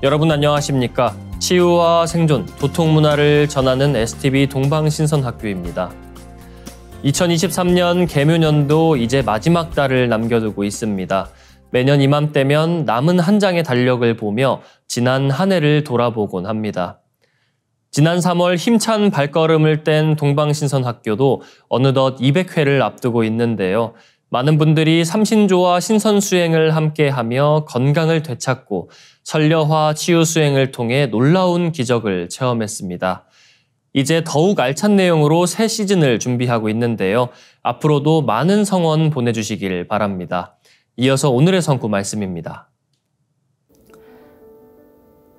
여러분 안녕하십니까? 치유와 생존, 도통문화를 전하는 STV 동방신선학교입니다. 2023년 개묘년도 이제 마지막 달을 남겨두고 있습니다. 매년 이맘때면 남은 한 장의 달력을 보며 지난 한 해를 돌아보곤 합니다. 지난 3월 힘찬 발걸음을 뗀 동방신선학교도 어느덧 200회를 앞두고 있는데요. 많은 분들이 삼신조와 신선수행을 함께하며 건강을 되찾고 설려화 치유수행을 통해 놀라운 기적을 체험했습니다. 이제 더욱 알찬 내용으로 새 시즌을 준비하고 있는데요. 앞으로도 많은 성원 보내주시길 바랍니다. 이어서 오늘의 성구 말씀입니다.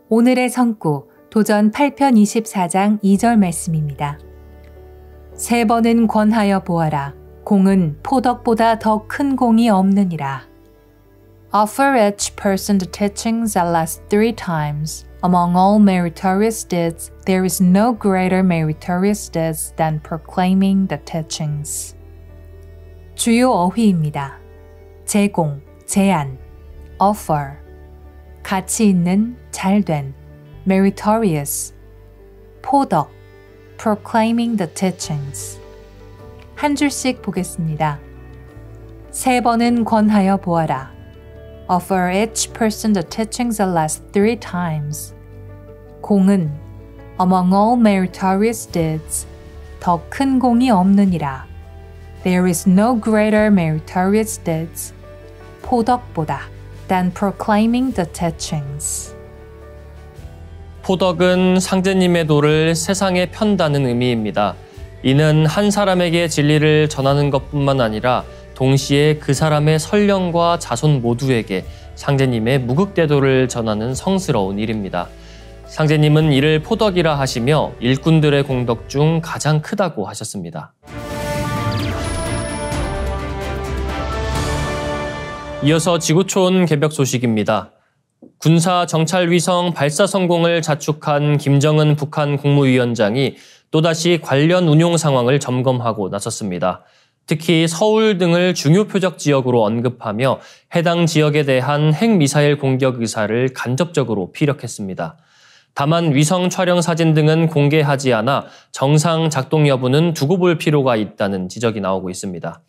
오늘의 성구 도전 8편 24장 2절 말씀입니다. 세 번은 권하여 보아라. 공은 포덕보다 더 큰 공이 없느니라. Offer each person the teachings that last 3 times. Among all meritorious deeds, there is no greater meritorious deeds than proclaiming the teachings. 주요 어휘입니다. 제공, 제안, offer, 가치 있는, 잘된, meritorious, 포덕, proclaiming the teachings. 한 줄씩 보겠습니다. 세 번은 권하여 보아라. Offer each person the teachings that last 3 times. 공은 among all meritorious deeds 더 큰 공이 없느니라. There is no greater meritorious deeds 포덕보다 than proclaiming the teachings. 포덕은 상제님의 도를 세상에 편다는 의미입니다. 이는 한 사람에게 진리를 전하는 것뿐만 아니라 동시에 그 사람의 설령과 자손 모두에게 상제님의 무극대도를 전하는 성스러운 일입니다. 상제님은 이를 포덕이라 하시며 일꾼들의 공덕 중 가장 크다고 하셨습니다. 이어서 지구촌 개벽 소식입니다. 군사 정찰위성 발사 성공을 자축한 김정은 북한 국무위원장이 또다시 관련 운용 상황을 점검하고 나섰습니다. 특히 서울 등을 중요 표적 지역으로 언급하며 해당 지역에 대한 핵미사일 공격 의사를 간접적으로 피력했습니다. 다만 위성 촬영 사진 등은 공개하지 않아 정상 작동 여부는 두고 볼 필요가 있다는 지적이 나오고 있습니다.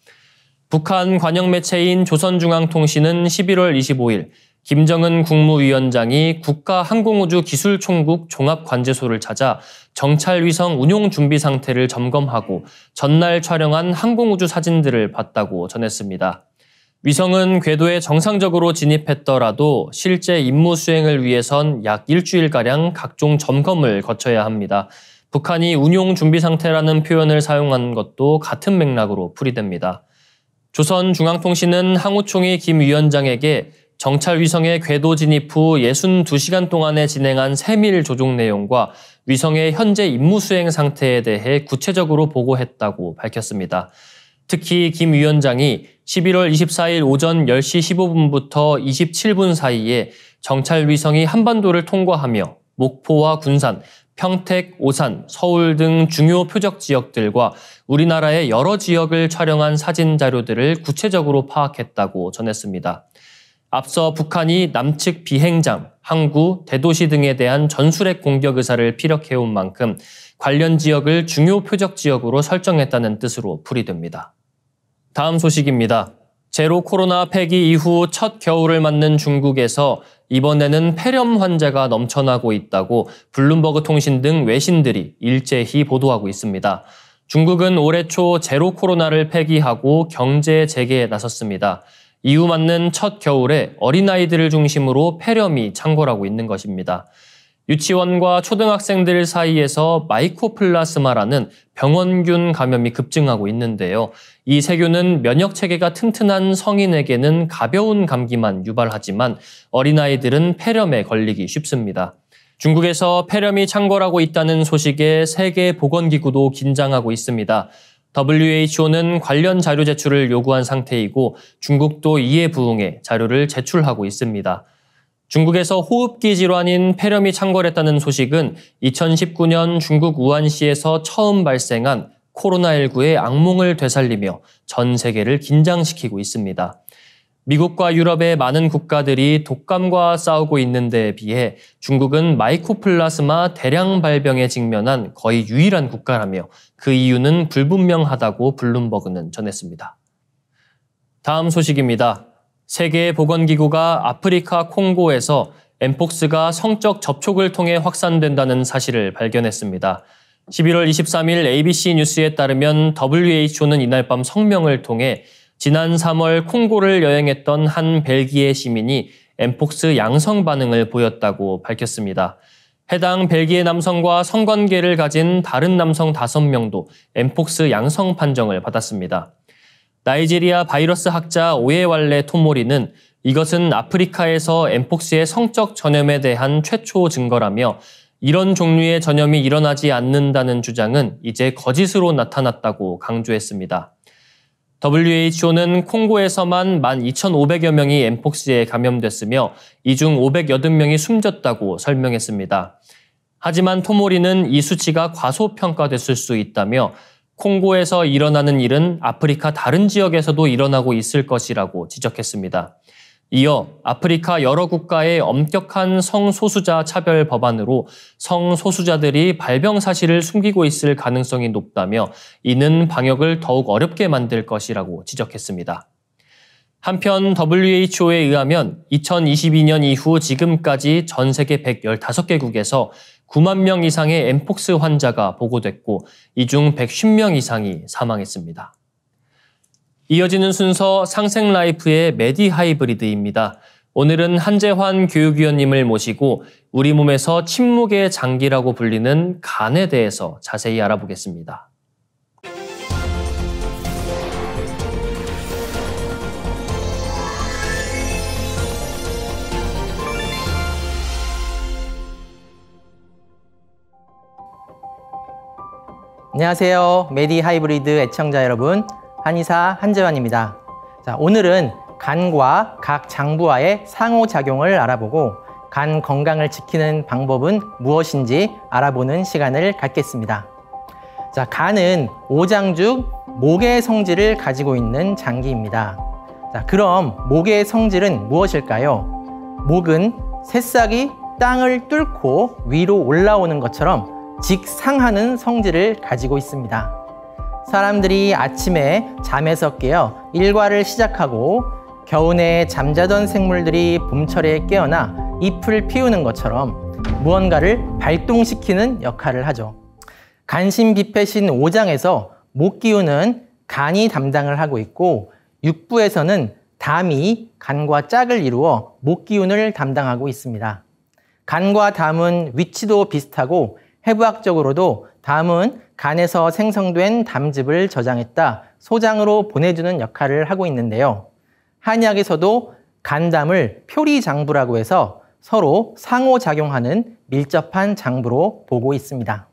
북한 관영 매체인 조선중앙통신은 11월 25일 김정은 국무위원장이 국가항공우주기술총국 종합관제소를 찾아 정찰위성 운용 준비 상태를 점검하고 전날 촬영한 항공우주 사진들을 봤다고 전했습니다. 위성은 궤도에 정상적으로 진입했더라도 실제 임무 수행을 위해선 약 일주일가량 각종 점검을 거쳐야 합니다. 북한이 운용 준비 상태라는 표현을 사용한 것도 같은 맥락으로 풀이됩니다. 조선중앙통신은 항우총리 김 위원장에게 정찰위성의 궤도 진입 후 62시간 동안에 진행한 세밀 조종 내용과 위성의 현재 임무 수행 상태에 대해 구체적으로 보고했다고 밝혔습니다. 특히 김 위원장이 11월 24일 오전 10시 15분부터 27분 사이에 정찰위성이 한반도를 통과하며 목포와 군산, 평택, 오산, 서울 등 중요 표적 지역들과 우리나라의 여러 지역을 촬영한 사진 자료들을 구체적으로 파악했다고 전했습니다. 앞서 북한이 남측 비행장, 항구, 대도시 등에 대한 전술핵 공격 의사를 피력해온 만큼 관련 지역을 중요 표적 지역으로 설정했다는 뜻으로 풀이됩니다. 다음 소식입니다. 제로 코로나 폐기 이후 첫 겨울을 맞는 중국에서 이번에는 폐렴 환자가 넘쳐나고 있다고 블룸버그 통신 등 외신들이 일제히 보도하고 있습니다. 중국은 올해 초 제로 코로나를 폐기하고 경제 재개에 나섰습니다. 이후 맞는 첫 겨울에 어린아이들을 중심으로 폐렴이 창궐하고 있는 것입니다. 유치원과 초등학생들 사이에서 마이코플라스마라는 병원균 감염이 급증하고 있는데요. 이 세균은 면역체계가 튼튼한 성인에게는 가벼운 감기만 유발하지만 어린아이들은 폐렴에 걸리기 쉽습니다. 중국에서 폐렴이 창궐하고 있다는 소식에 세계보건기구도 긴장하고 있습니다. WHO는 관련 자료 제출을 요구한 상태이고 중국도 이에 부응해 자료를 제출하고 있습니다. 중국에서 호흡기 질환인 폐렴이 창궐했다는 소식은 2019년 중국 우한시에서 처음 발생한 코로나19의 악몽을 되살리며 전 세계를 긴장시키고 있습니다. 미국과 유럽의 많은 국가들이 독감과 싸우고 있는 데에 비해 중국은 마이코플라스마 대량 발병에 직면한 거의 유일한 국가라며 그 이유는 불분명하다고 블룸버그는 전했습니다. 다음 소식입니다. 세계보건기구가 아프리카 콩고에서 엠폭스가 성적 접촉을 통해 확산된다는 사실을 발견했습니다. 11월 23일 ABC 뉴스에 따르면 WHO는 이날 밤 성명을 통해 지난 3월 콩고를 여행했던 한 벨기에 시민이 엠폭스 양성 반응을 보였다고 밝혔습니다. 해당 벨기에 남성과 성관계를 가진 다른 남성 5명도 엠폭스 양성 판정을 받았습니다. 나이지리아 바이러스 학자 오예왈레 토모리는 이것은 아프리카에서 엠폭스의 성적 전염에 대한 최초 증거라며 이런 종류의 전염이 일어나지 않는다는 주장은 이제 거짓으로 나타났다고 강조했습니다. WHO는 콩고에서만 12,500여 명이 엠폭스에 감염됐으며 이 중 580명이 숨졌다고 설명했습니다. 하지만 토모리는 이 수치가 과소평가됐을 수 있다며 콩고에서 일어나는 일은 아프리카 다른 지역에서도 일어나고 있을 것이라고 지적했습니다. 이어 아프리카 여러 국가의 엄격한 성소수자 차별 법안으로 성소수자들이 발병 사실을 숨기고 있을 가능성이 높다며 이는 방역을 더욱 어렵게 만들 것이라고 지적했습니다. 한편 WHO에 의하면 2022년 이후 지금까지 전 세계 115개국에서 9만 명 이상의 엠폭스 환자가 보고됐고 이 중 110명 이상이 사망했습니다. 이어지는 순서 상생라이프의 메디하이브리드입니다. 오늘은 한재환 교육위원님을 모시고 우리 몸에서 침묵의 장기라고 불리는 간에 대해서 자세히 알아보겠습니다. 안녕하세요. 메디하이브리드 애청자 여러분. 한의사 한재환입니다. 자, 오늘은 간과 각 장부와의 상호작용을 알아보고 간 건강을 지키는 방법은 무엇인지 알아보는 시간을 갖겠습니다. 자, 간은 오장 중 목의 성질을 가지고 있는 장기입니다. 자, 그럼 목의 성질은 무엇일까요? 목은 새싹이 땅을 뚫고 위로 올라오는 것처럼 직상하는 성질을 가지고 있습니다. 사람들이 아침에 잠에서 깨어 일과를 시작하고 겨우내 잠자던 생물들이 봄철에 깨어나 잎을 피우는 것처럼 무언가를 발동시키는 역할을 하죠. 간신비패신 5장에서 목 기운은 간이 담당을 하고 있고 6부에서는 담이 간과 짝을 이루어 목 기운을 담당하고 있습니다. 간과 담은 위치도 비슷하고 해부학적으로도 담은 간에서 생성된 담즙을 저장했다 소장으로 보내주는 역할을 하고 있는데요. 한의학에서도 간담을 표리장부라고 해서 서로 상호작용하는 밀접한 장부로 보고 있습니다.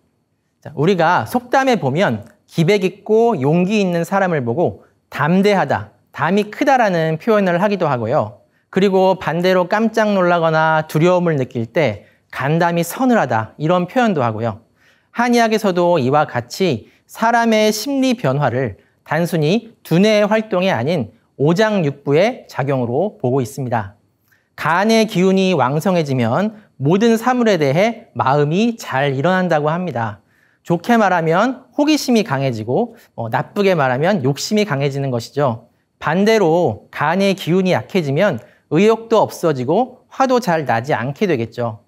자, 우리가 속담에 보면 기백 있고 용기 있는 사람을 보고 담대하다, 담이 크다라는 표현을 하기도 하고요. 그리고 반대로 깜짝 놀라거나 두려움을 느낄 때 간담이 서늘하다 이런 표현도 하고요. 한의학에서도 이와 같이 사람의 심리 변화를 단순히 두뇌의 활동이 아닌 오장육부의 작용으로 보고 있습니다. 간의 기운이 왕성해지면 모든 사물에 대해 마음이 잘 일어난다고 합니다. 좋게 말하면 호기심이 강해지고 나쁘게 말하면 욕심이 강해지는 것이죠. 반대로 간의 기운이 약해지면 의욕도 없어지고 화도 잘 나지 않게 되겠죠.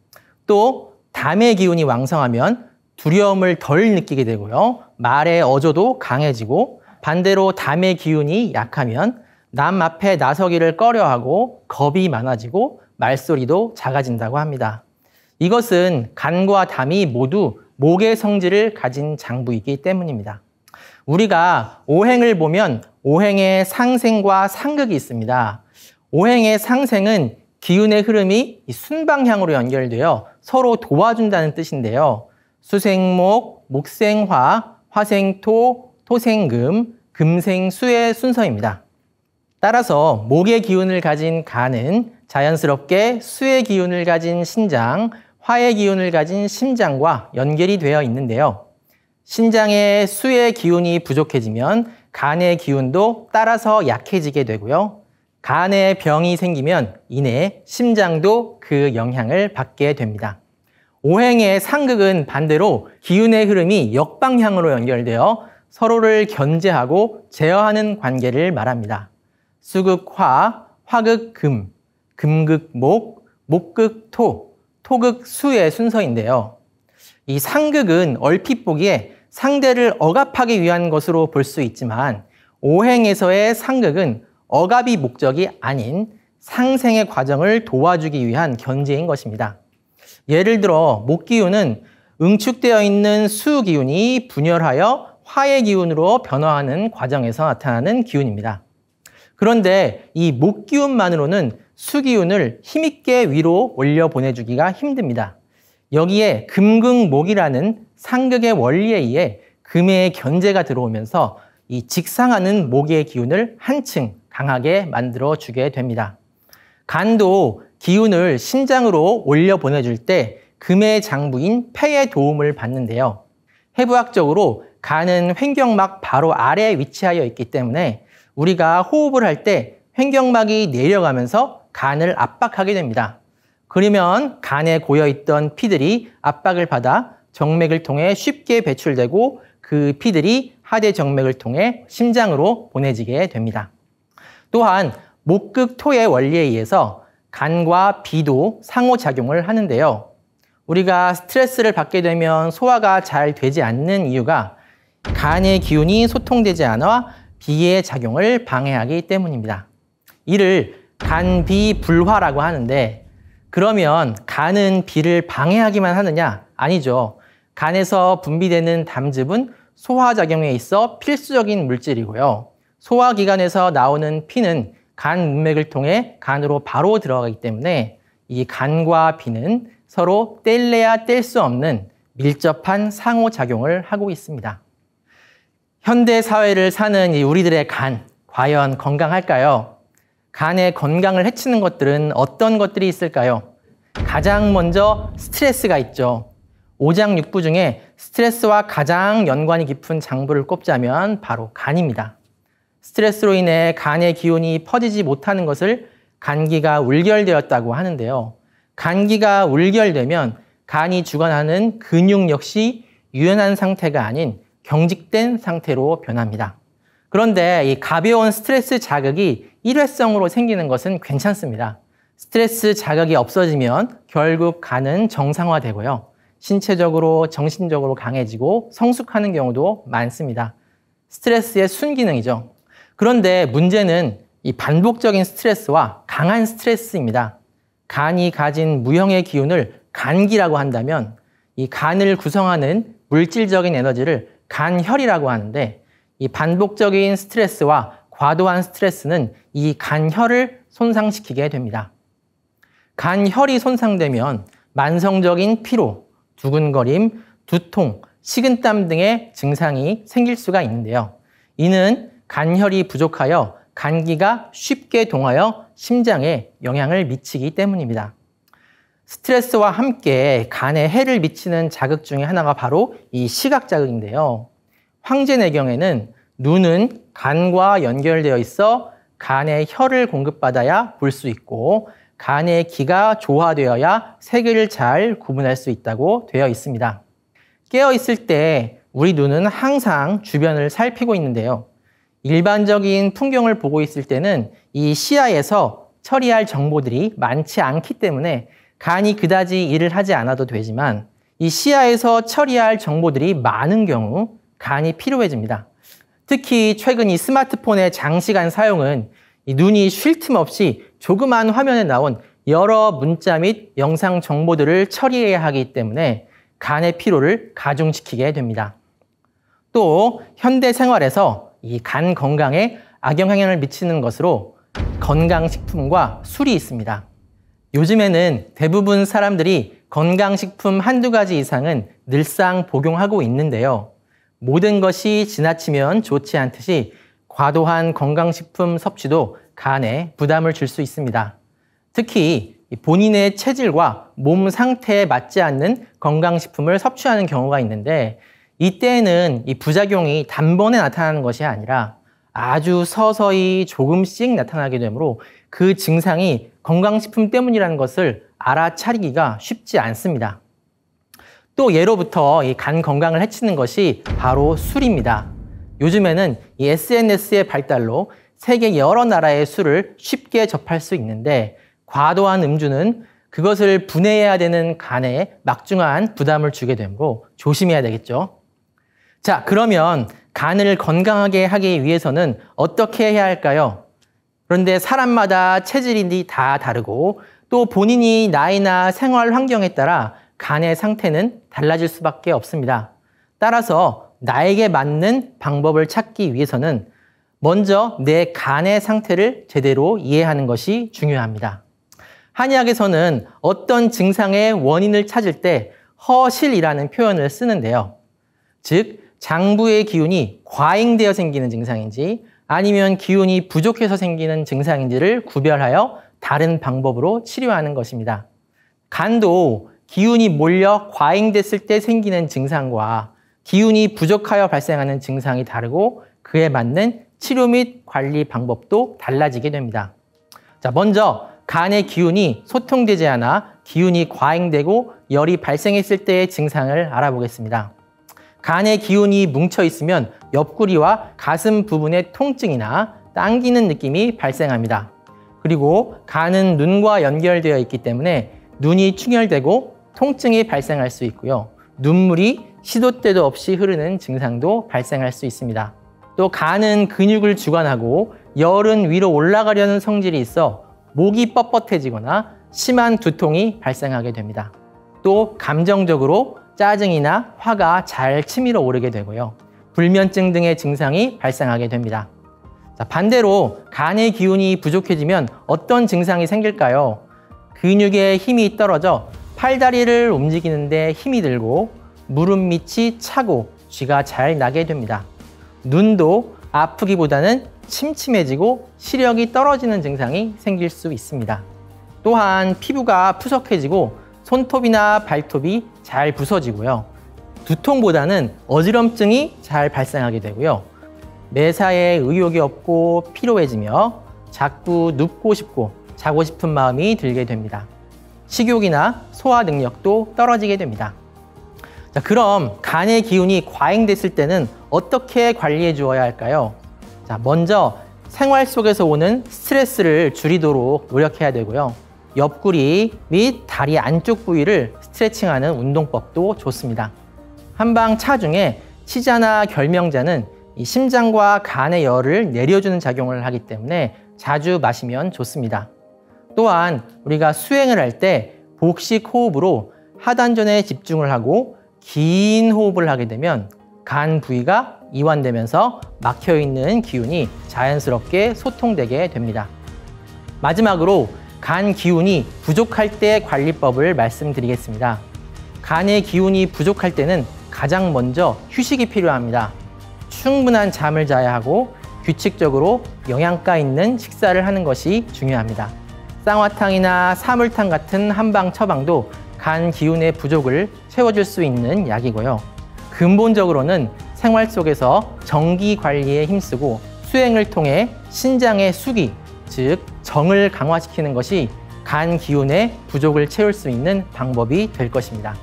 또 담의 기운이 왕성하면 두려움을 덜 느끼게 되고요. 말의 어조도 강해지고 반대로 담의 기운이 약하면 남 앞에 나서기를 꺼려하고 겁이 많아지고 말소리도 작아진다고 합니다. 이것은 간과 담이 모두 목의 성질을 가진 장부이기 때문입니다. 우리가 오행을 보면 오행의 상생과 상극이 있습니다. 오행의 상생은 기운의 흐름이 순방향으로 연결되어 서로 도와준다는 뜻인데요. 수생목, 목생화, 화생토, 토생금, 금생수의 순서입니다. 따라서 목의 기운을 가진 간은 자연스럽게 수의 기운을 가진 신장, 화의 기운을 가진 심장과 연결이 되어 있는데요. 신장의 수의 기운이 부족해지면 간의 기운도 따라서 약해지게 되고요. 간에 병이 생기면 이내 심장도 그 영향을 받게 됩니다. 오행의 상극은 반대로 기운의 흐름이 역방향으로 연결되어 서로를 견제하고 제어하는 관계를 말합니다. 수극 화, 화극 금, 금극 목, 목극 토, 토극 수의 순서인데요. 이 상극은 얼핏 보기에 상대를 억압하기 위한 것으로 볼 수 있지만 오행에서의 상극은 억압이 목적이 아닌 상생의 과정을 도와주기 위한 견제인 것입니다. 예를 들어 목기운은 응축되어 있는 수기운이 분열하여 화의 기운으로 변화하는 과정에서 나타나는 기운입니다. 그런데 이 목기운만으로는 수기운을 힘있게 위로 올려 보내주기가 힘듭니다. 여기에 금극목이라는 상극의 원리에 의해 금의 견제가 들어오면서 이 직상하는 목의 기운을 한층 강하게 만들어주게 됩니다. 간도 기운을 신장으로 올려 보내줄 때 금의 장부인 폐의 도움을 받는데요. 해부학적으로 간은 횡격막 바로 아래에 위치하여 있기 때문에 우리가 호흡을 할 때 횡격막이 내려가면서 간을 압박하게 됩니다. 그러면 간에 고여있던 피들이 압박을 받아 정맥을 통해 쉽게 배출되고 그 피들이 하대정맥을 통해 심장으로 보내지게 됩니다. 또한 목극토의 원리에 의해서 간과 비도 상호작용을 하는데요. 우리가 스트레스를 받게 되면 소화가 잘 되지 않는 이유가 간의 기운이 소통되지 않아 비의 작용을 방해하기 때문입니다. 이를 간비불화라고 하는데 그러면 간은 비를 방해하기만 하느냐? 아니죠. 간에서 분비되는 담즙은 소화작용에 있어 필수적인 물질이고요. 소화기관에서 나오는 피는 간 문맥을 통해 간으로 바로 들어가기 때문에 이 간과 비는 서로 뗄래야 뗄 수 없는 밀접한 상호작용을 하고 있습니다. 현대 사회를 사는 이 우리들의 간, 과연 건강할까요? 간의 건강을 해치는 것들은 어떤 것들이 있을까요? 가장 먼저 스트레스가 있죠. 오장육부 중에 스트레스와 가장 연관이 깊은 장부를 꼽자면 바로 간입니다. 스트레스로 인해 간의 기운이 퍼지지 못하는 것을 간기가 울결되었다고 하는데요. 간기가 울결되면 간이 주관하는 근육 역시 유연한 상태가 아닌 경직된 상태로 변합니다. 그런데 이 가벼운 스트레스 자극이 일회성으로 생기는 것은 괜찮습니다. 스트레스 자극이 없어지면 결국 간은 정상화되고요. 신체적으로, 정신적으로 강해지고 성숙하는 경우도 많습니다. 스트레스의 순기능이죠. 그런데 문제는 이 반복적인 스트레스와 강한 스트레스입니다. 간이 가진 무형의 기운을 간기라고 한다면 이 간을 구성하는 물질적인 에너지를 간혈이라고 하는데 이 반복적인 스트레스와 과도한 스트레스는 이 간혈을 손상시키게 됩니다. 간혈이 손상되면 만성적인 피로, 두근거림, 두통, 식은땀 등의 증상이 생길 수가 있는데요. 이는 간혈이 부족하여 간기가 쉽게 동하여 심장에 영향을 미치기 때문입니다. 스트레스와 함께 간에 해를 미치는 자극 중에 하나가 바로 이 시각 자극인데요. 황제내경에는 눈은 간과 연결되어 있어 간에 혈을 공급받아야 볼 수 있고 간의 기가 조화되어야 색을 잘 구분할 수 있다고 되어 있습니다. 깨어있을 때 우리 눈은 항상 주변을 살피고 있는데요. 일반적인 풍경을 보고 있을 때는 이 시야에서 처리할 정보들이 많지 않기 때문에 간이 그다지 일을 하지 않아도 되지만 이 시야에서 처리할 정보들이 많은 경우 간이 피로해집니다. 특히 최근 이 스마트폰의 장시간 사용은 이 눈이 쉴 틈 없이 조그만 화면에 나온 여러 문자 및 영상 정보들을 처리해야 하기 때문에 간의 피로를 가중시키게 됩니다. 또 현대 생활에서 이 간 건강에 악영향을 미치는 것으로 건강식품과 술이 있습니다. 요즘에는 대부분 사람들이 건강식품 한두 가지 이상은 늘상 복용하고 있는데요. 모든 것이 지나치면 좋지 않듯이 과도한 건강식품 섭취도 간에 부담을 줄 수 있습니다. 특히 본인의 체질과 몸 상태에 맞지 않는 건강식품을 섭취하는 경우가 있는데 이때에는 이 부작용이 단번에 나타나는 것이 아니라 아주 서서히 조금씩 나타나게 되므로 그 증상이 건강식품 때문이라는 것을 알아차리기가 쉽지 않습니다. 또 예로부터 이 간 건강을 해치는 것이 바로 술입니다. 요즘에는 이 SNS의 발달로 세계 여러 나라의 술을 쉽게 접할 수 있는데 과도한 음주는 그것을 분해해야 되는 간에 막중한 부담을 주게 되므로 조심해야 되겠죠. 자, 그러면 간을 건강하게 하기 위해서는 어떻게 해야 할까요? 그런데 사람마다 체질이 다 다르고 또 본인이 나이나 생활 환경에 따라 간의 상태는 달라질 수밖에 없습니다. 따라서 나에게 맞는 방법을 찾기 위해서는 먼저 내 간의 상태를 제대로 이해하는 것이 중요합니다. 한의학에서는 어떤 증상의 원인을 찾을 때 허실이라는 표현을 쓰는데요. 즉, 장부의 기운이 과잉되어 생기는 증상인지 아니면 기운이 부족해서 생기는 증상인지를 구별하여 다른 방법으로 치료하는 것입니다. 간도 기운이 몰려 과잉됐을 때 생기는 증상과 기운이 부족하여 발생하는 증상이 다르고 그에 맞는 치료 및 관리 방법도 달라지게 됩니다. 자, 먼저 간의 기운이 소통되지 않아 기운이 과잉되고 열이 발생했을 때의 증상을 알아보겠습니다. 간의 기운이 뭉쳐 있으면 옆구리와 가슴 부분의 통증이나 당기는 느낌이 발생합니다. 그리고 간은 눈과 연결되어 있기 때문에 눈이 충혈되고 통증이 발생할 수 있고요. 눈물이 시도 때도 없이 흐르는 증상도 발생할 수 있습니다. 또 간은 근육을 주관하고 열은 위로 올라가려는 성질이 있어 목이 뻣뻣해지거나 심한 두통이 발생하게 됩니다. 또 감정적으로 짜증이나 화가 잘 치밀어 오르게 되고요. 불면증 등의 증상이 발생하게 됩니다. 자, 반대로 간의 기운이 부족해지면 어떤 증상이 생길까요? 근육의 힘이 떨어져 팔다리를 움직이는데 힘이 들고 무릎 밑이 차고 쥐가 잘 나게 됩니다. 눈도 아프기보다는 침침해지고 시력이 떨어지는 증상이 생길 수 있습니다. 또한 피부가 푸석해지고 손톱이나 발톱이 잘 부서지고요. 두통보다는 어지럼증이 잘 발생하게 되고요. 매사에 의욕이 없고 피로해지며 자꾸 눕고 싶고 자고 싶은 마음이 들게 됩니다. 식욕이나 소화 능력도 떨어지게 됩니다. 자, 그럼 간의 기운이 과잉됐을 때는 어떻게 관리해 주어야 할까요? 자, 먼저 생활 속에서 오는 스트레스를 줄이도록 노력해야 되고요. 옆구리 및 다리 안쪽 부위를 스트레칭하는 운동법도 좋습니다. 한방 차 중에 치자나 결명자는 이 심장과 간의 열을 내려주는 작용을 하기 때문에 자주 마시면 좋습니다. 또한 우리가 수행을 할 때 복식 호흡으로 하단전에 집중을 하고 긴 호흡을 하게 되면 간 부위가 이완되면서 막혀있는 기운이 자연스럽게 소통되게 됩니다. 마지막으로 간 기운이 부족할 때 관리법을 말씀드리겠습니다. 간의 기운이 부족할 때는 가장 먼저 휴식이 필요합니다. 충분한 잠을 자야 하고 규칙적으로 영양가 있는 식사를 하는 것이 중요합니다. 쌍화탕이나 사물탕 같은 한방 처방도 간 기운의 부족을 채워줄 수 있는 약이고요. 근본적으로는 생활 속에서 정기 관리에 힘쓰고 수행을 통해 신장의 수기, 즉 정을 강화시키는 것이 간 기운의 부족을 채울 수 있는 방법이 될 것입니다.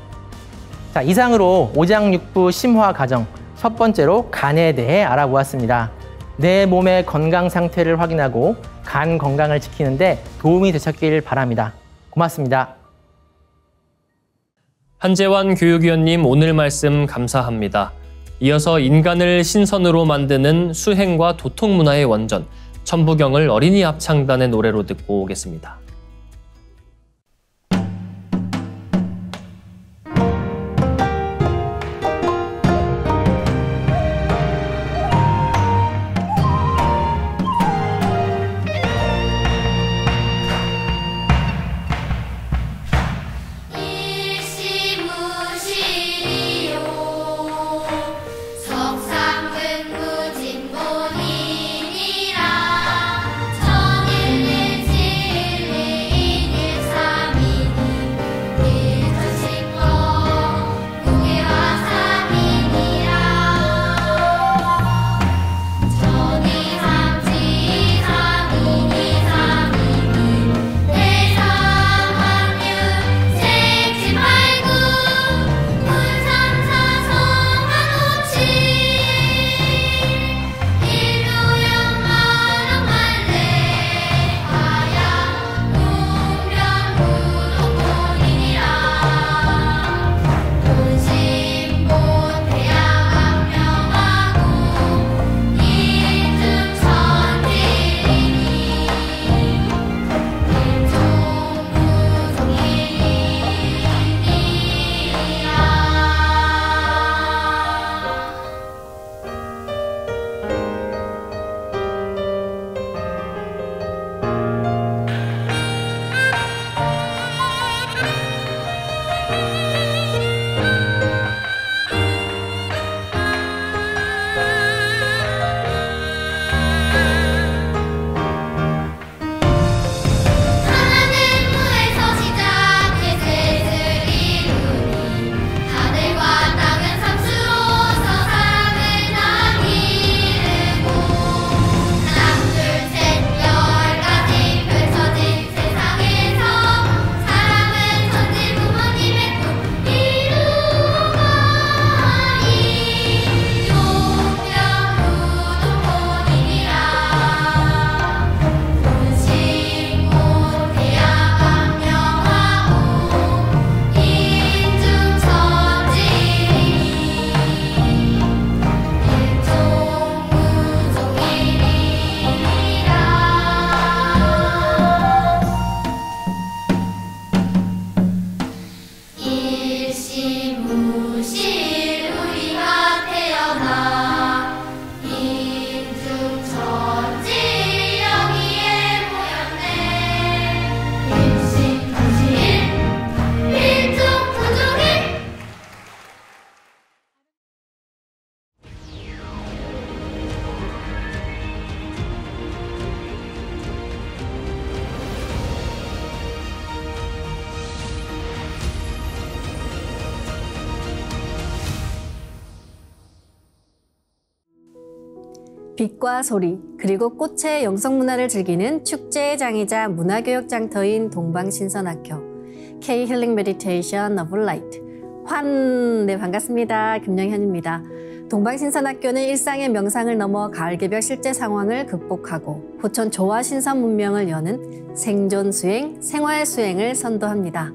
자, 이상으로 오장육부 심화 과정 첫 번째로 간에 대해 알아보았습니다. 내 몸의 건강 상태를 확인하고 간 건강을 지키는 데 도움이 되셨길 바랍니다. 고맙습니다. 한재환 교육위원님 오늘 말씀 감사합니다. 이어서 인간을 신선으로 만드는 수행과 도통 문화의 원전, 천부경을 어린이 합창단의 노래로 듣고 오겠습니다. 정일을 빛과 소리, 그리고 꽃의 영성문화를 즐기는 축제장이자 문화교육장터인 동방신선학교 K-힐링 메디테이션 of Light. 네, 반갑습니다. 김영현입니다. 동방신선학교는 일상의 명상을 넘어 가을개벽 실제 상황을 극복하고 후천 조화 신선 문명을 여는 생존 수행, 생활 수행을 선도합니다.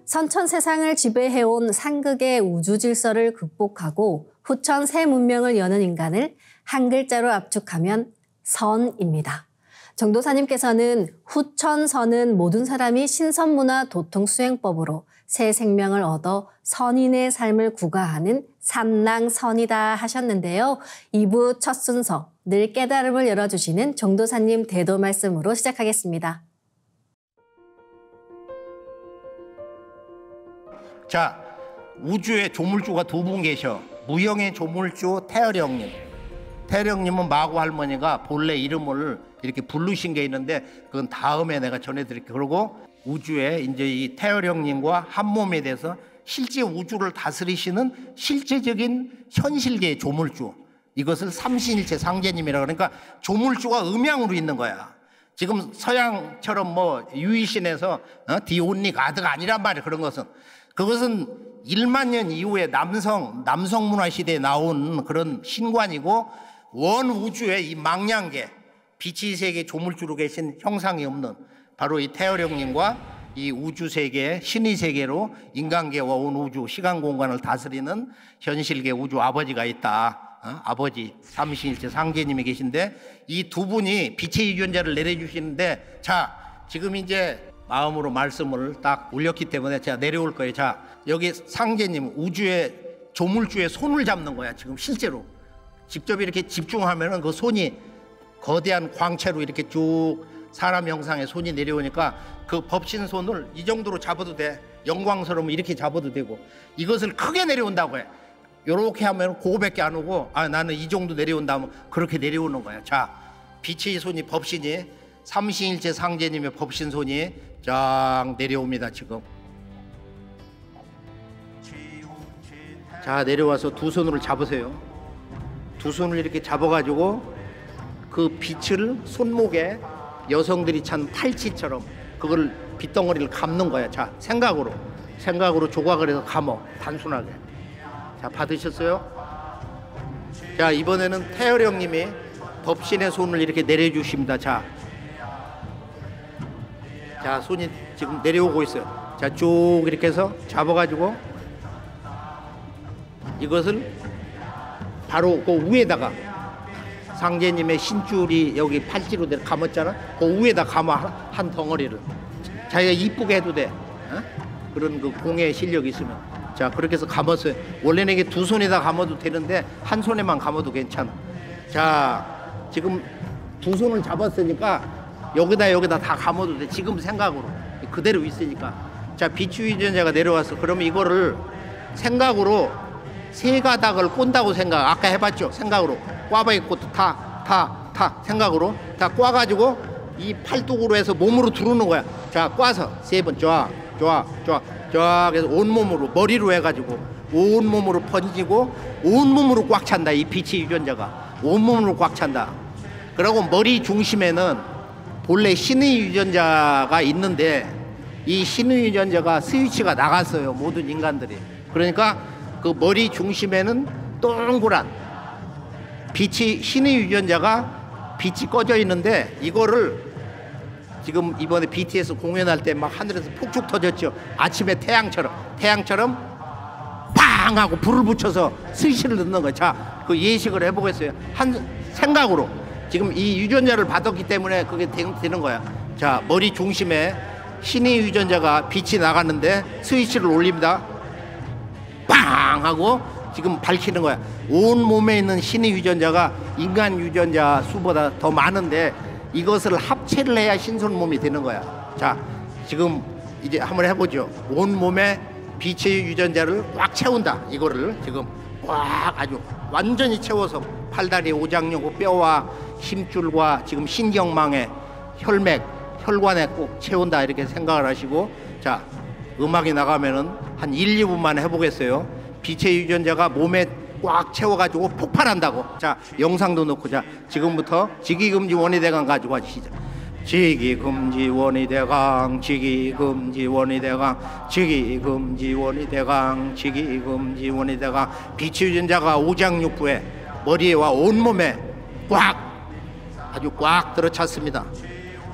선천 세상을 지배해온 상극의 우주 질서를 극복하고 후천 새 문명을 여는 인간을 한 글자로 압축하면 선입니다. 정도사님께서는 후천선은 모든 사람이 신선문화 도통수행법으로 새 생명을 얻어 선인의 삶을 구가하는 삼랑선이다 하셨는데요. 2부 첫 순서, 늘 깨달음을 열어주시는 정도사님 대도 말씀으로 시작하겠습니다. 자, 우주에 조물주가 두 분 계셔. 무형의 조물주 태어령님. 태어령님은 마구 할머니가 본래 이름을 이렇게 부르신 게 있는데 그건 다음에 내가 전해드릴게요. 그리고 우주에 이제 이 태어령님과 한 몸에 대해서 실제 우주를 다스리시는 실제적인 현실계의 조물주. 이것을 삼신일체 상제님이라고 그러니까 조물주가 음양으로 있는 거야. 지금 서양처럼 뭐 유이신에서 The only God가 아니란 말이야. 그런 것은. 그것은 1만 년 이후에 남성 문화 시대에 나온 그런 신관이고 원 우주의 이 망량계 빛의 세계 조물주로 계신 형상이 없는 바로 이 태어령님과 이 우주 세계 신의 세계로 인간계와 온 우주 시간 공간을 다스리는 현실계 우주 아버지가 있다. 아버지 삼신일체 상제님이 계신데 이 두 분이 빛의 유전자를 내려주시는데 자 지금 이제 마음으로 말씀을 딱 올렸기 때문에 제가 내려올 거예요. 자, 여기 상제님 우주의 조물주의 손을 잡는 거야. 지금 실제로 직접 이렇게 집중하면은 그 손이 거대한 광채로 이렇게 쭉 사람 형상의 손이 내려오니까 그 법신 손을 이 정도로 잡아도 돼. 영광스러우면 이렇게 잡아도 되고 이것을 크게 내려온다고 해. 요렇게 하면 그거밖에 안 오고 아 나는 이 정도 내려온다 하면 그렇게 내려오는 거야. 자, 빛의 손이 법신이 삼신일체 상제님의 법신 손이 쫙 내려옵니다. 지금 자 내려와서 두 손으로 잡으세요. 두 손을 이렇게 잡아가지고 그 빛을 손목에 여성들이 찬 팔찌처럼 그걸 빗덩어리를 감는 거야. 자 생각으로 조각을 해서 감어. 단순하게. 자 받으셨어요? 자 이번에는 태어령님이 법신의 손을 이렇게 내려주십니다. 자 손이 지금 내려오고 있어요. 자 쭉 이렇게 해서 잡아가지고 이것을 바로 그 위에다가 상제님의 신줄이 여기 팔찌로 감았잖아. 그 위에다 감아 한 덩어리를. 자기가 이쁘게 해도 돼. 그런 그 공예 실력이 있으면. 자 그렇게 해서 감았어요. 원래는 이게 두 손에다 감아도 되는데 한 손에만 감아도 괜찮아. 자 지금 두 손을 잡았으니까 여기다 다 감아도 돼. 지금 생각으로 그대로 있으니까. 자 빛의 유전자가 내려왔어. 그러면 이거를 생각으로 세 가닥을 꼰다고 생각. 아까 해봤죠. 생각으로 꽈바이 꽃도 타 생각으로 다 꽈가지고 이 팔뚝으로 해서 몸으로 두르는 거야. 자 꽈서 세 번 쫙 해서 온몸으로 머리로 해가지고 온몸으로 번지고 온몸으로 꽉 찬다. 이 빛의 유전자가 온몸으로 꽉 찬다. 그리고 머리 중심에는 본래 신의 유전자가 있는데 이 신의 유전자가 스위치가 나갔어요. 모든 인간들이. 그러니까 그 머리 중심에는 동그란 빛이 신의 유전자가 빛이 꺼져 있는데 이거를 지금 이번에 BTS 공연할 때 막 하늘에서 폭죽 터졌죠. 아침에 태양처럼 팡 하고 불을 붙여서 스위치를 넣는 거예요. 자, 그 예식을 해보겠어요. 한 생각으로 지금 이 유전자를 받았기 때문에 그게 되는 거야. 자, 머리 중심에 신의 유전자가 빛이 나갔는데 스위치를 올립니다. 빵 하고 지금 밝히는 거야. 온 몸에 있는 신의 유전자가 인간 유전자 수보다 더 많은데 이것을 합체를 해야 신선 몸이 되는 거야. 자, 지금 이제 한번 해보죠. 온 몸에 빛의 유전자를 꽉 채운다. 이거를 지금 꽉 아주 완전히 채워서 팔다리, 오장육, 뼈와 힘줄과 지금 신경망에 혈맥, 혈관에 꼭 채운다. 이렇게 생각을 하시고 자, 음악이 나가면은 한 1, 2분만 해보겠어요. 빛의 유전자가 몸에 꽉 채워가지고 폭발한다고. 자, 영상도 넣고, 자, 지금부터 직위금지 원위대강 가지고 하시죠. 직위금지 원위대강, 직위금지 원위대강, 직위금지 원위대강, 직위금지 원위대강. 비치유전자가 오장육부에 머리에와 온몸에 꽉, 아주 꽉 들어찼습니다.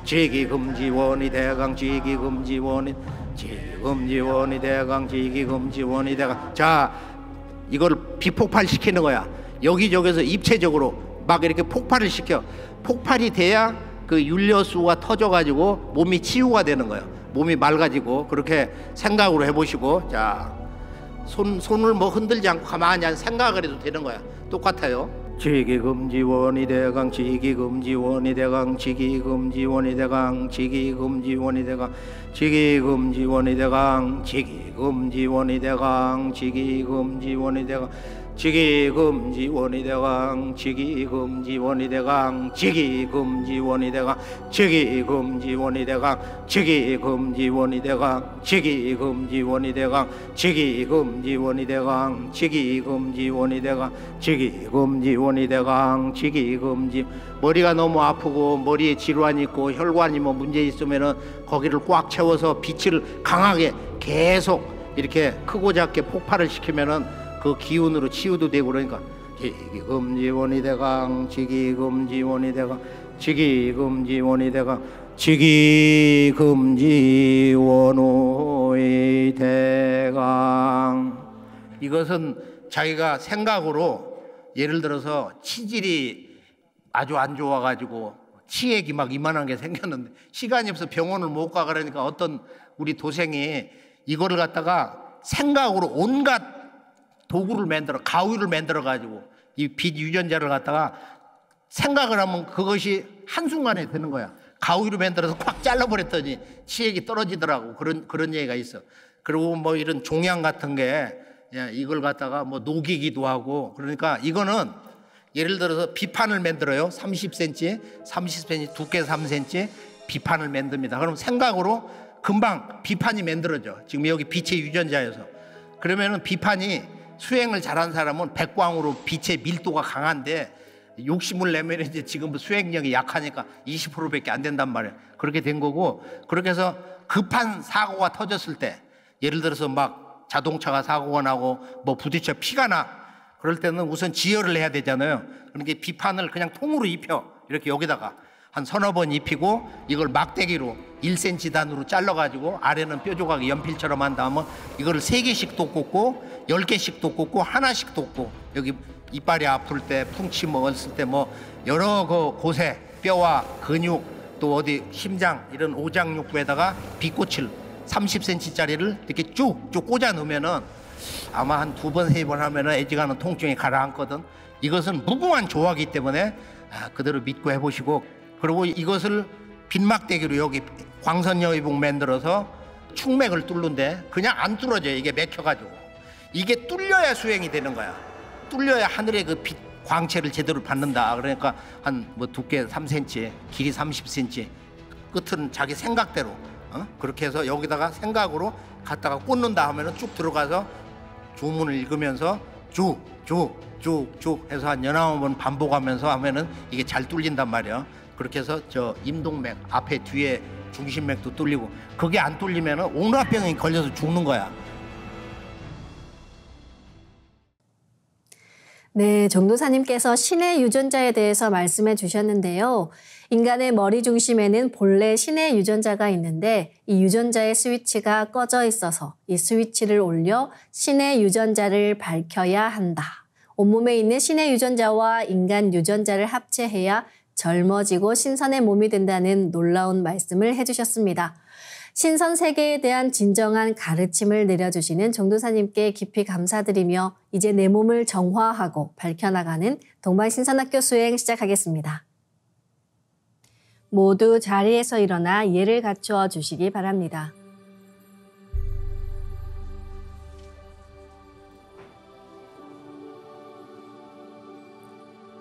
직위금지 원위대강, 직위금지 원위, 직위금지 원위대강, 직위금지 원위대강. 자, 이걸 비폭발시키는 거야. 여기저기서 입체적으로 막 이렇게 폭발을 시켜. 폭발이 돼야 그 윤려수가 터져가지고 몸이 치유가 되는 거예요. 몸이 맑아지고. 그렇게 생각으로 해보시고, 자, 손을 뭐 흔들지 않고 가만히 생각을 해도 되는 거야. 똑같아요. 직위금지 원위대강, 직위금지 원위대강, 직위금지 원위대강, 직위금지 원위대강, 직위금지 원위대강, 직위금지 원위대강, 직위금지 원위대강, 직위금지 원위대강, 직위금지 원위대강, 직위금지 원위대강, 직위금지 원위대강, 직위금지 원위대강, 직위금지 원위대강, 직위금지 원위대강, 직위금지 원위대강, 직위금지 원위대강, 직위금지. 머리가 너무 아프고 머리에 질환이 있고 혈관이 뭐 문제 있으면은 거기를 꽉 채워서 빛을 강하게 계속 이렇게 크고 작게 폭발을 시키면은 그 기운으로 치유도 되고. 그러니까 직위금지 원위대강, 직위금지 원위대강, 직위금지 원위대강, 직위금지 원위대강. 이것은 자기가 생각으로, 예를 들어서 치질이 아주 안 좋아가지고 치액이 막 이만한 게 생겼는데 시간이 없어 병원을 못 가. 그러니까 어떤 우리 도생이 이거를 갖다가 생각으로 온갖 도구를 만들어, 가위를 만들어 가지고 이 빛 유전자를 갖다가 생각을 하면 그것이 한순간에 되는 거야. 가위로 만들어서 콱 잘라버렸더니 치액이 떨어지더라고. 그런 얘기가 있어. 그리고 뭐 이런 종양 같은 게 이걸 갖다가 뭐 녹이기도 하고. 그러니까 이거는 예를 들어서 비판을 만들어요. 30cm 두께 3cm 비판을 만듭니다. 그럼 생각으로 금방 비판이 만들어져. 지금 여기 빛의 유전자여서. 그러면은 비판이 수행을 잘한 사람은 백광으로 빛의 밀도가 강한데 욕심을 내면 이제 지금 수행력이 약하니까 20%밖에 안 된단 말이에요. 그렇게 된 거고. 그렇게 해서 급한 사고가 터졌을 때, 예를 들어서 막 자동차가 사고가 나고 뭐 부딪혀 피가 나. 그럴 때는 우선 지혈을 해야 되잖아요. 그러니까 비판을 그냥 통으로 입혀. 이렇게 여기다가 한 서너 번 입히고 이걸 막대기로 1cm 단으로 잘라가지고 아래는 뼈 조각이 연필처럼 한 다음에 이거를 3개씩도 꽂고 10개씩도 꽂고 하나씩도 꽂고, 여기 이빨이 아플 때 풍치 먹었을 때 뭐 여러 그 곳에 뼈와 근육 또 어디 심장 이런 오장육부에다가 비꽃을 30cm짜리를 이렇게 쭉쭉 꽂아 넣으면은 아마 한 2번 3번 하면은 애지간한 통증이 가라앉거든. 이것은 무궁한 조화기 때문에 그대로 믿고 해보시고. 그리고 이것을 빈막대기로 여기 광선여의봉 만들어서 축맥을 뚫는데 그냥 안 뚫어져요. 이게 맥혀가지고. 이게 뚫려야 수행이 되는 거야. 뚫려야 하늘의 그 빛 광채를 제대로 받는다. 그러니까 한 뭐 두께 3cm, 길이 30cm, 끝은 자기 생각대로 그렇게 해서 여기다가 생각으로 갖다가 꽂는다 하면은 쭉 들어가서 주문을 읽으면서 쭉 해서 한 19번 반복하면서 하면은 이게 잘 뚫린단 말이야. 그렇게 해서 저 임동맥 앞에 뒤에 중심맥도 뚫리고. 그게 안 뚫리면은 온갖 병이 걸려서 죽는 거야. 네, 정도사님께서 신의 유전자에 대해서 말씀해 주셨는데요. 인간의 머리 중심에는 본래 신의 유전자가 있는데 이 유전자의 스위치가 꺼져 있어서 이 스위치를 올려 신의 유전자를 밝혀야 한다. 온몸에 있는 신의 유전자와 인간 유전자를 합체해야 젊어지고 신선의 몸이 된다는 놀라운 말씀을 해주셨습니다. 신선 세계에 대한 진정한 가르침을 내려주시는 정도사님께 깊이 감사드리며 이제 내 몸을 정화하고 밝혀나가는 동방신선학교 수행 시작하겠습니다. 모두 자리에서 일어나 예를 갖추어 주시기 바랍니다.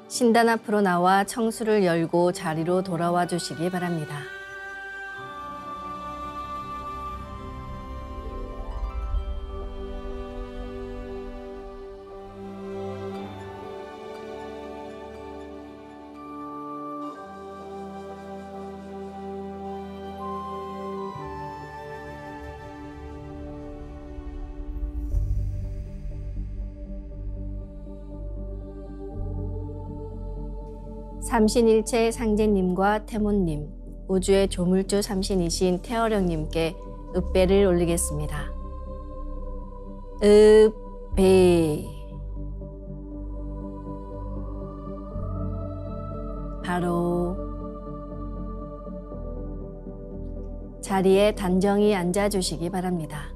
신단 앞으로 나와 청수를 열고 자리로 돌아와 주시기 바랍니다. 삼신일체 상제님과 태모님, 우주의 조물주 삼신이신 태어령님께 읍배를 올리겠습니다. 읍배. 바로 자리에 단정히 앉아주시기 바랍니다.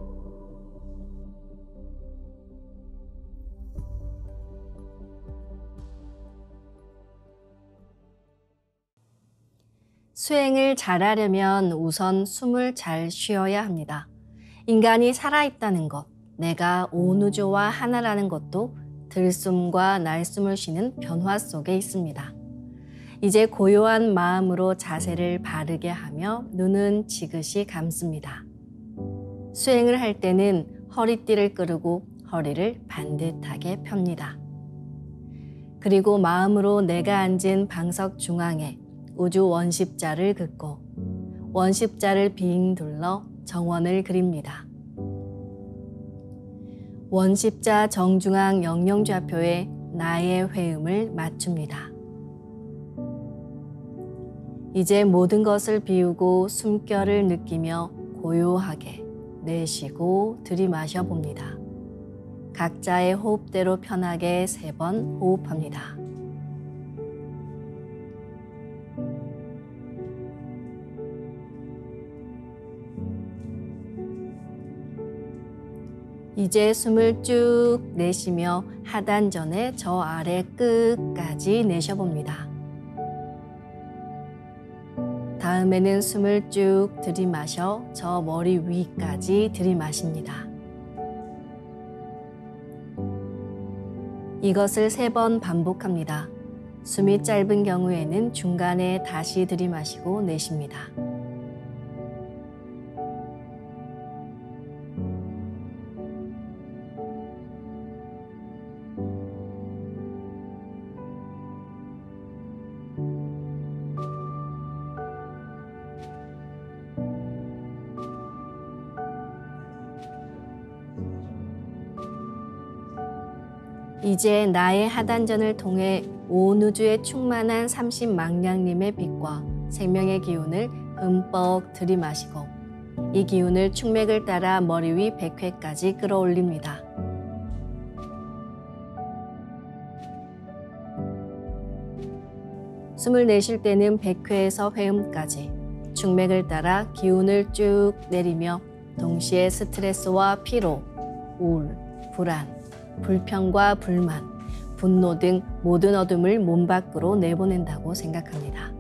수행을 잘하려면 우선 숨을 잘 쉬어야 합니다. 인간이 살아있다는 것, 내가 온 우주와 하나라는 것도 들숨과 날숨을 쉬는 변화 속에 있습니다. 이제 고요한 마음으로 자세를 바르게 하며 눈은 지그시 감습니다. 수행을 할 때는 허리띠를 끄르고 허리를 반듯하게 펴니다. 그리고 마음으로 내가 앉은 방석 중앙에 우주 원십자를 긋고 원십자를 빙 둘러 정원을 그립니다. 원십자 정중앙 영영좌표에 나의 회음을 맞춥니다. 이제 모든 것을 비우고 숨결을 느끼며 고요하게 내쉬고 들이마셔 봅니다. 각자의 호흡대로 편하게 3번 호흡합니다. 이제 숨을 쭉 내쉬며 하단전에 저 아래 끝까지 내쉬어봅니다. 다음에는 숨을 쭉 들이마셔 저 머리 위까지 들이마십니다. 이것을 3번 반복합니다. 숨이 짧은 경우에는 중간에 다시 들이마시고 내쉽니다. 이제 나의 하단전을 통해 온 우주에 충만한 삼신망량님의 빛과 생명의 기운을 흠뻑 들이마시고 이 기운을 충맥을 따라 머리 위 100회까지 끌어올립니다. 숨을 내쉴 때는 100회에서 회음까지 충맥을 따라 기운을 쭉 내리며 동시에 스트레스와 피로, 우울, 불안, 불평과 불만, 분노 등 모든 어둠을 몸 밖으로 내보낸다고 생각합니다.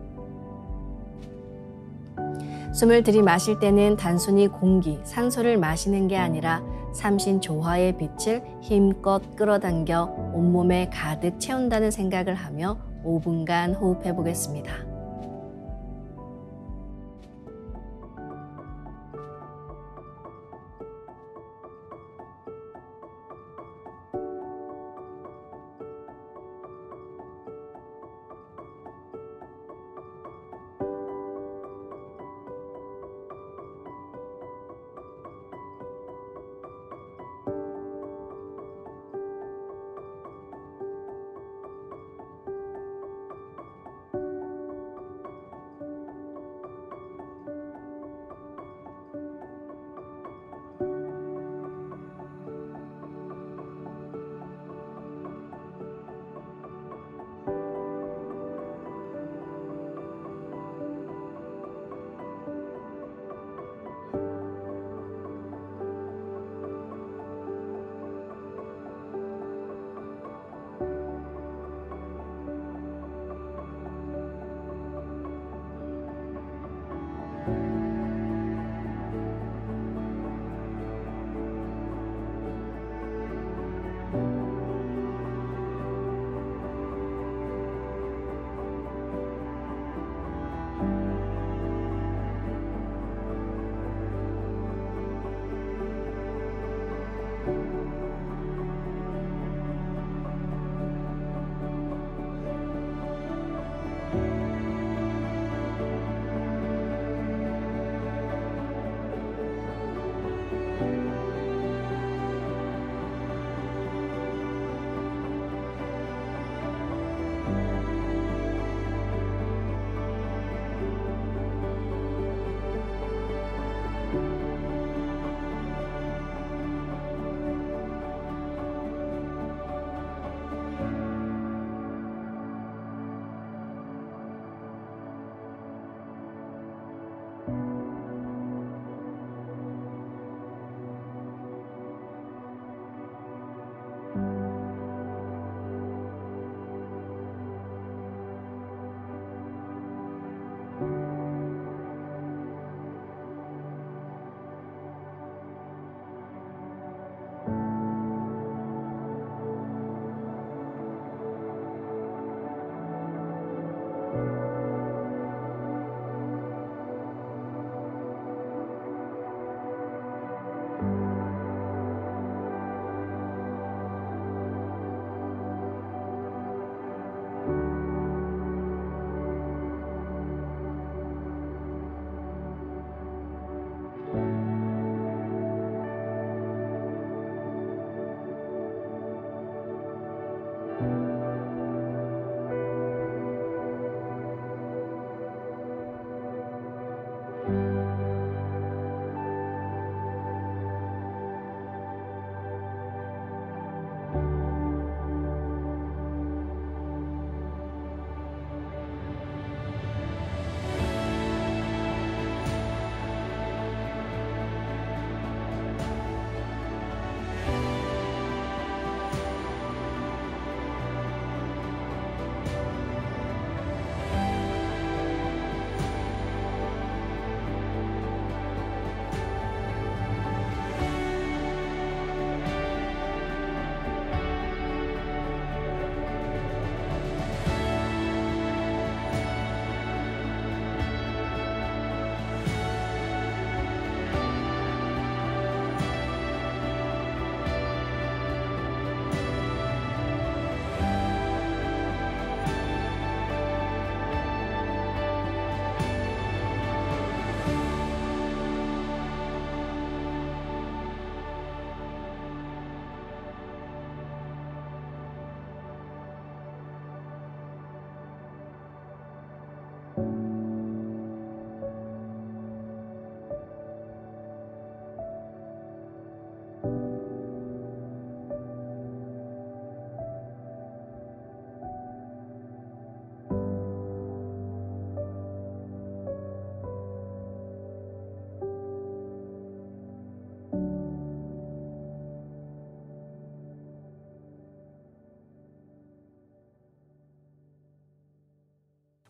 숨을 들이마실 때는 단순히 공기, 산소를 마시는 게 아니라 삼신 조화의 빛을 힘껏 끌어당겨 온몸에 가득 채운다는 생각을 하며 5분간 호흡해 보겠습니다.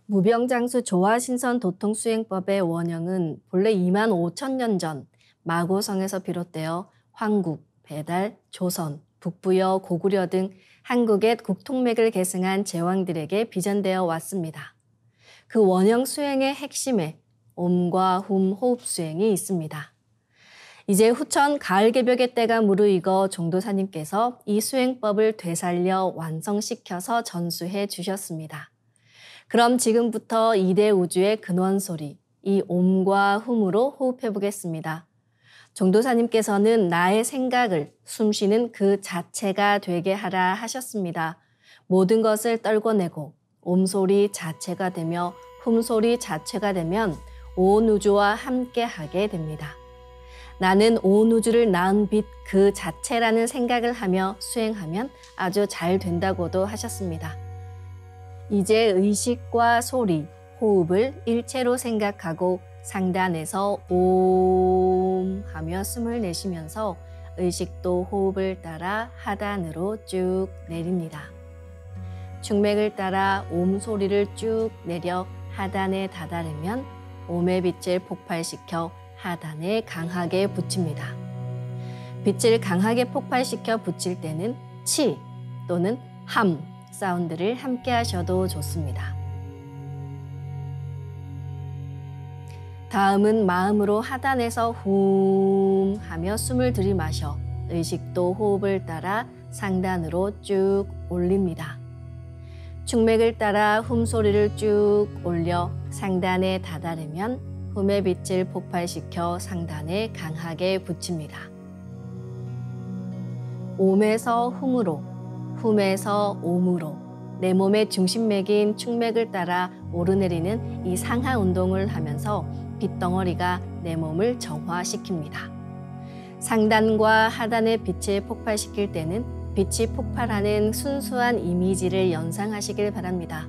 무병장수 조화신선 도통수행법의 원형은 본래 25,000년 전 마고성에서 비롯되어 황국, 배달, 조선, 북부여, 고구려 등 한국의 국통맥을 계승한 제왕들에게 비전되어 왔습니다. 그 원형 수행의 핵심에 옴과 훔 호흡 수행이 있습니다. 이제 후천 가을 개벽의 때가 무르익어 종도사님께서 이 수행법을 되살려 완성시켜서 전수해 주셨습니다. 그럼 지금부터 이대 우주의 근원소리, 이 옴과 훔으로 호흡해 보겠습니다. 종도사님께서는 나의 생각을 숨쉬는 그 자체가 되게 하라 하셨습니다. 모든 것을 떨궈내고 옴소리 자체가 되며 훔소리 자체가 되면 온 우주와 함께하게 됩니다. 나는 온 우주를 낳은 빛 그 자체라는 생각을 하며 수행하면 아주 잘 된다고도 하셨습니다. 이제 의식과 소리, 호흡을 일체로 생각하고 상단에서 옴 하며 숨을 내쉬면서 의식도 호흡을 따라 하단으로 쭉 내립니다. 충맥을 따라 옴 소리를 쭉 내려 하단에 다다르면 옴의 빛을 폭발시켜 하단에 강하게 붙입니다. 빛을 강하게 폭발시켜 붙일 때는 치 또는 함 사운드를 함께 하셔도 좋습니다. 다음은 마음으로 하단에서 훔 하며 숨을 들이마셔 의식도 호흡을 따라 상단으로 쭉 올립니다. 충맥을 따라 훔 소리를 쭉 올려 상단에 다다르면 훔의 빛을 폭발시켜 상단에 강하게 붙입니다. 옴에서 훔으로, 훔에서 옴으로 내 몸의 중심맥인 충맥을 따라 오르내리는 이 상하 운동을 하면서 빛덩어리가 내 몸을 정화시킵니다. 상단과 하단의 빛을 폭발시킬 때는 빛이 폭발하는 순수한 이미지를 연상하시길 바랍니다.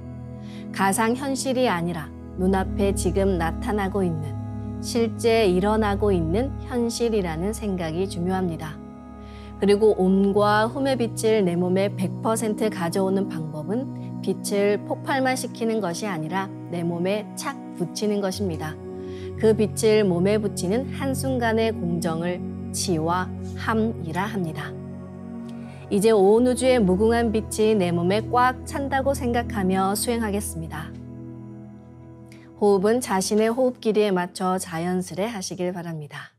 가상현실이 아니라 눈앞에 지금 나타나고 있는, 실제 일어나고 있는 현실이라는 생각이 중요합니다. 그리고 옴과 훔의 빛을 내 몸에 100% 가져오는 방법은 빛을 폭발만 시키는 것이 아니라 내 몸에 착 붙이는 것입니다. 그 빛을 몸에 붙이는 한순간의 공정을 치와 함이라 합니다. 이제 온 우주의 무궁한 빛이 내 몸에 꽉 찬다고 생각하며 수행하겠습니다. 호흡은 자신의 호흡 길이에 맞춰 자연스레 하시길 바랍니다.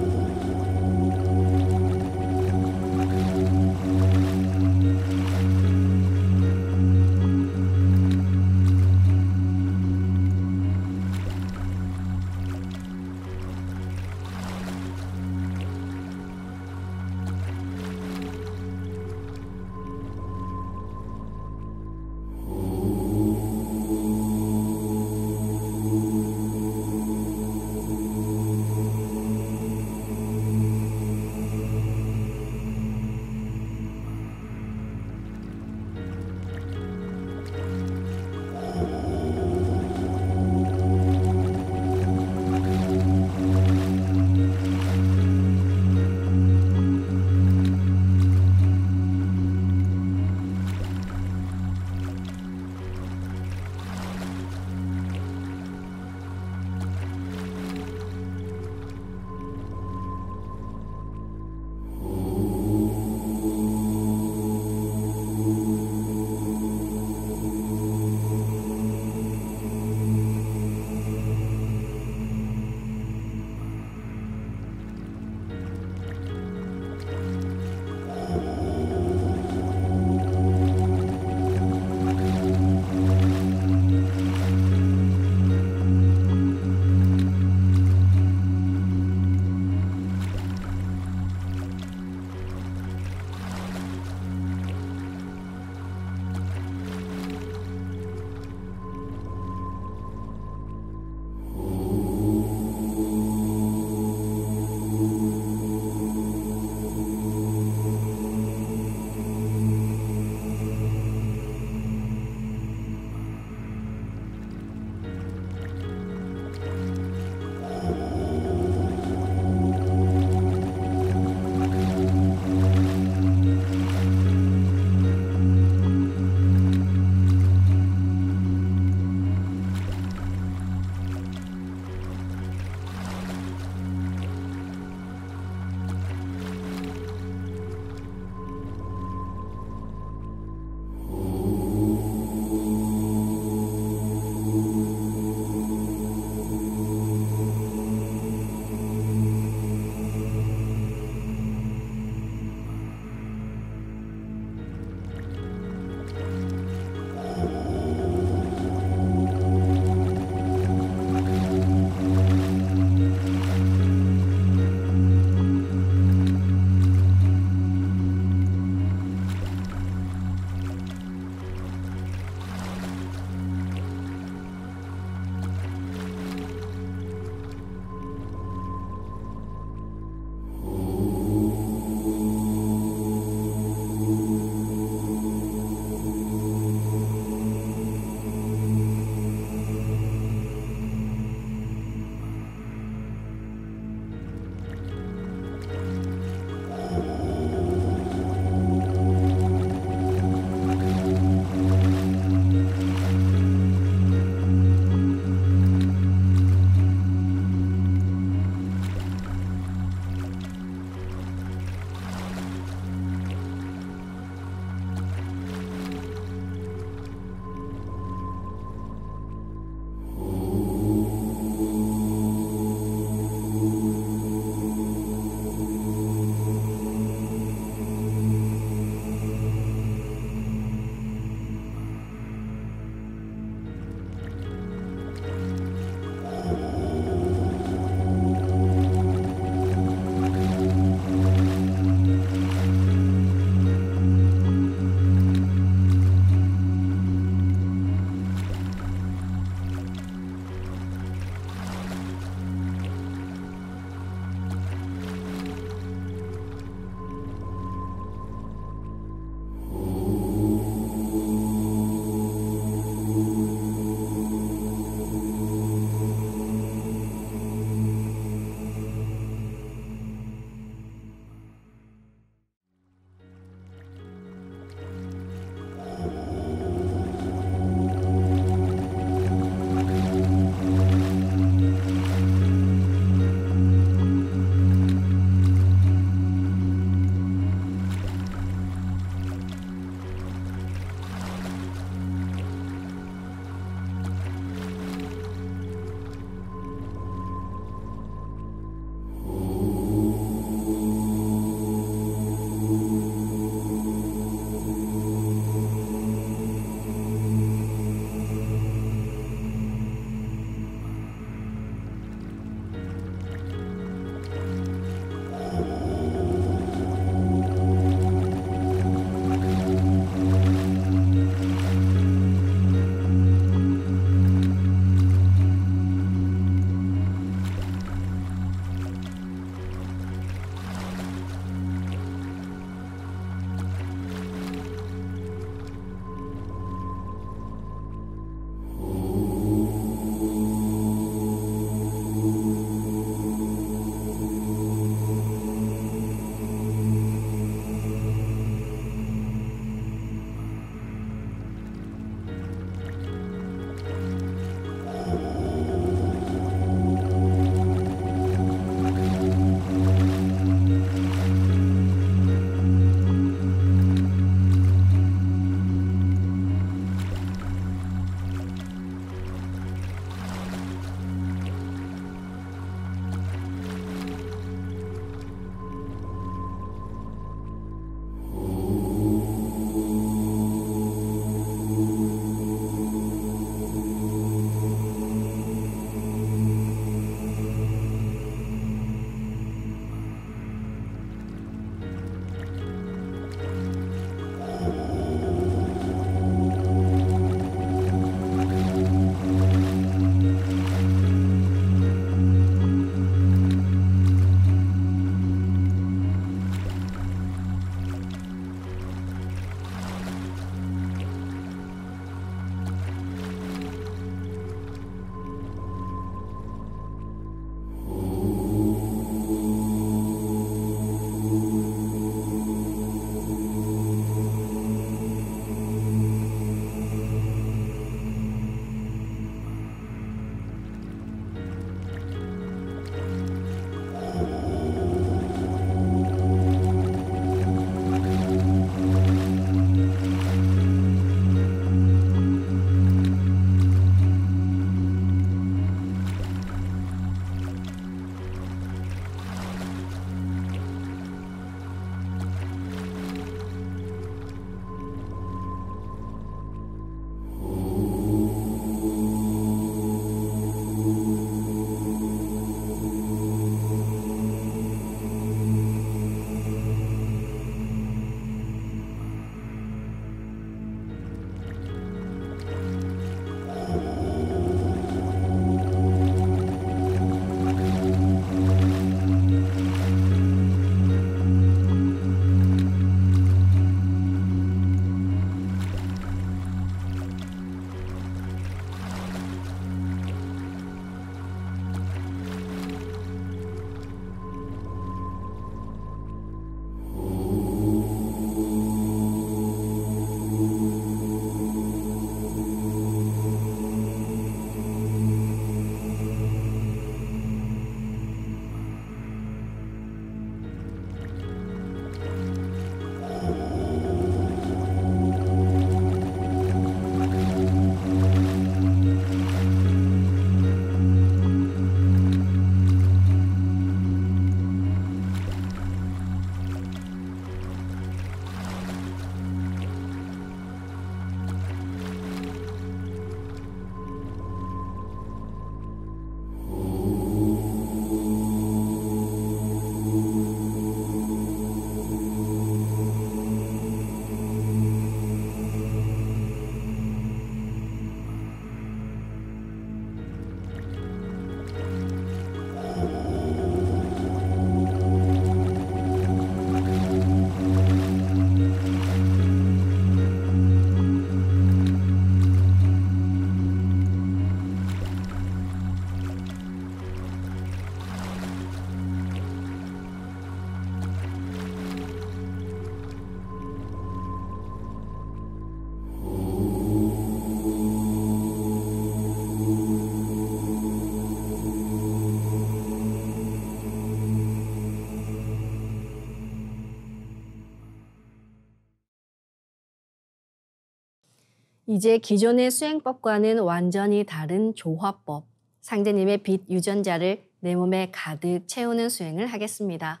이제 기존의 수행법과는 완전히 다른 조화법, 상제님의 빛 유전자를 내 몸에 가득 채우는 수행을 하겠습니다.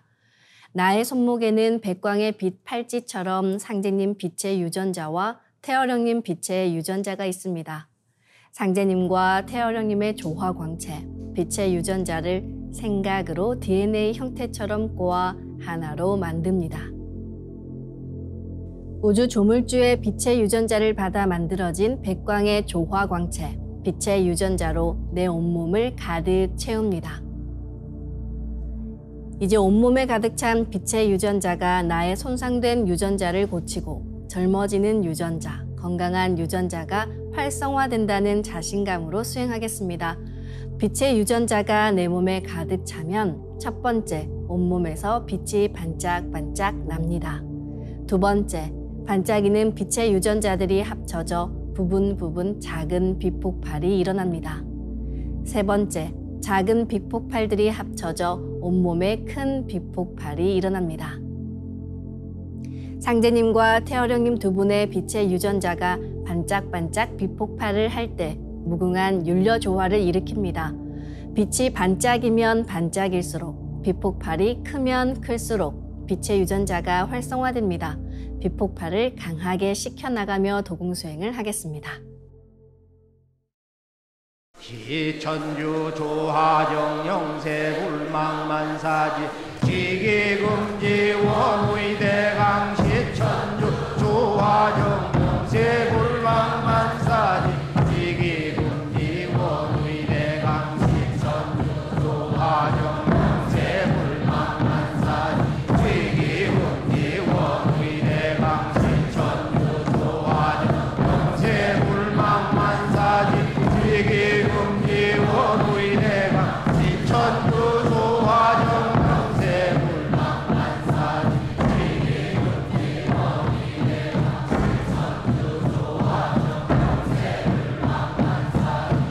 나의 손목에는 백광의 빛 팔찌처럼 상제님 빛의 유전자와 태어령님 빛의 유전자가 있습니다. 상제님과 태어령님의 조화광채, 빛의 유전자를 생각으로 DNA 형태처럼 꼬아 하나로 만듭니다. 우주 조물주의 빛의 유전자를 받아 만들어진 백광의 조화광채, 빛의 유전자로 내 온몸을 가득 채웁니다. 이제 온몸에 가득 찬 빛의 유전자가 나의 손상된 유전자를 고치고 젊어지는 유전자, 건강한 유전자가 활성화된다는 자신감으로 수행하겠습니다. 빛의 유전자가 내 몸에 가득 차면 첫 번째, 온몸에서 빛이 반짝반짝 납니다. 두 번째, 반짝이는 빛의 유전자들이 합쳐져 부분 작은 빛폭발이 일어납니다. 세 번째, 작은 빛폭발들이 합쳐져 온몸에 큰 빛폭발이 일어납니다. 상제님과 태어령님 두 분의 빛의 유전자가 반짝반짝 빛폭발을 할 때 무궁한 율려조화를 일으킵니다. 빛이 반짝이면 반짝일수록, 빛폭발이 크면 클수록 빛의 유전자가 활성화됩니다. 빛폭발을 강하게 식혀나가며 도공수행을 하겠습니다. 시천주 조화정 영세불망만사지 지기금지 원의대강 시천주 조화정 영세불망만사지 지기금지 원의대강 시천주 조화정 영세불망만사지 지기금지 원의대강 시천주 조화정 영세불망만사지 지기금지 원의대강 시천주 조화정 영세불망만사지 지기금지 원의대강 시천주 조화정 영세불망만사지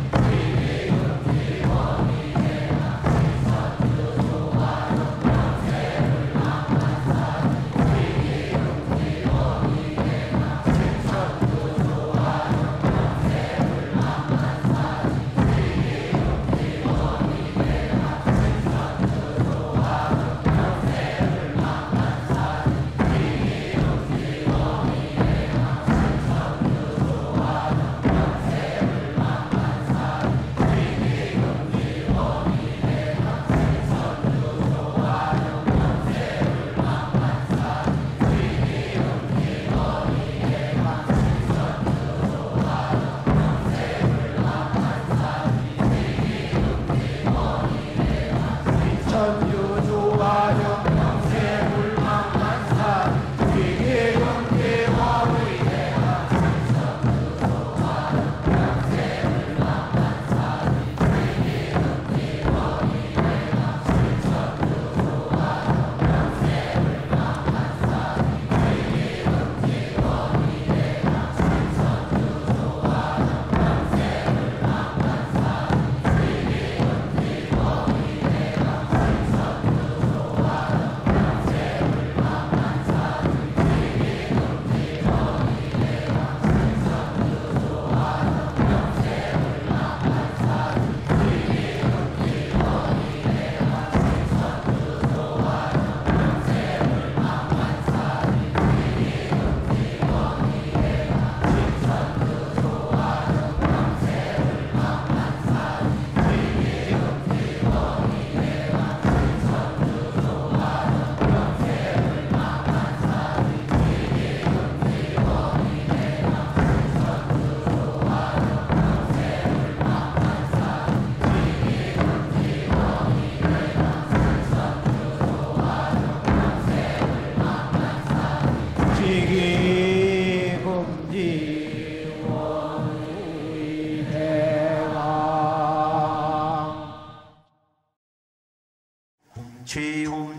지기금지 원의대강 시천주 조화정 영세불망만사지 지기금지 원의대강 시천주 조화정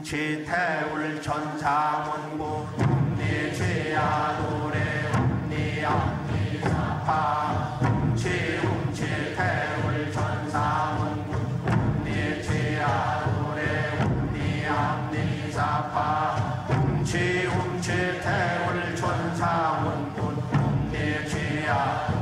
훔치 태울 천상원고 훔니 죄야 노래 훔니 암니 사파 훔치 태울 천상원고 훔니 죄야 노래 훔니 암니 사파 훔치 태울 천상원고 훔니 죄야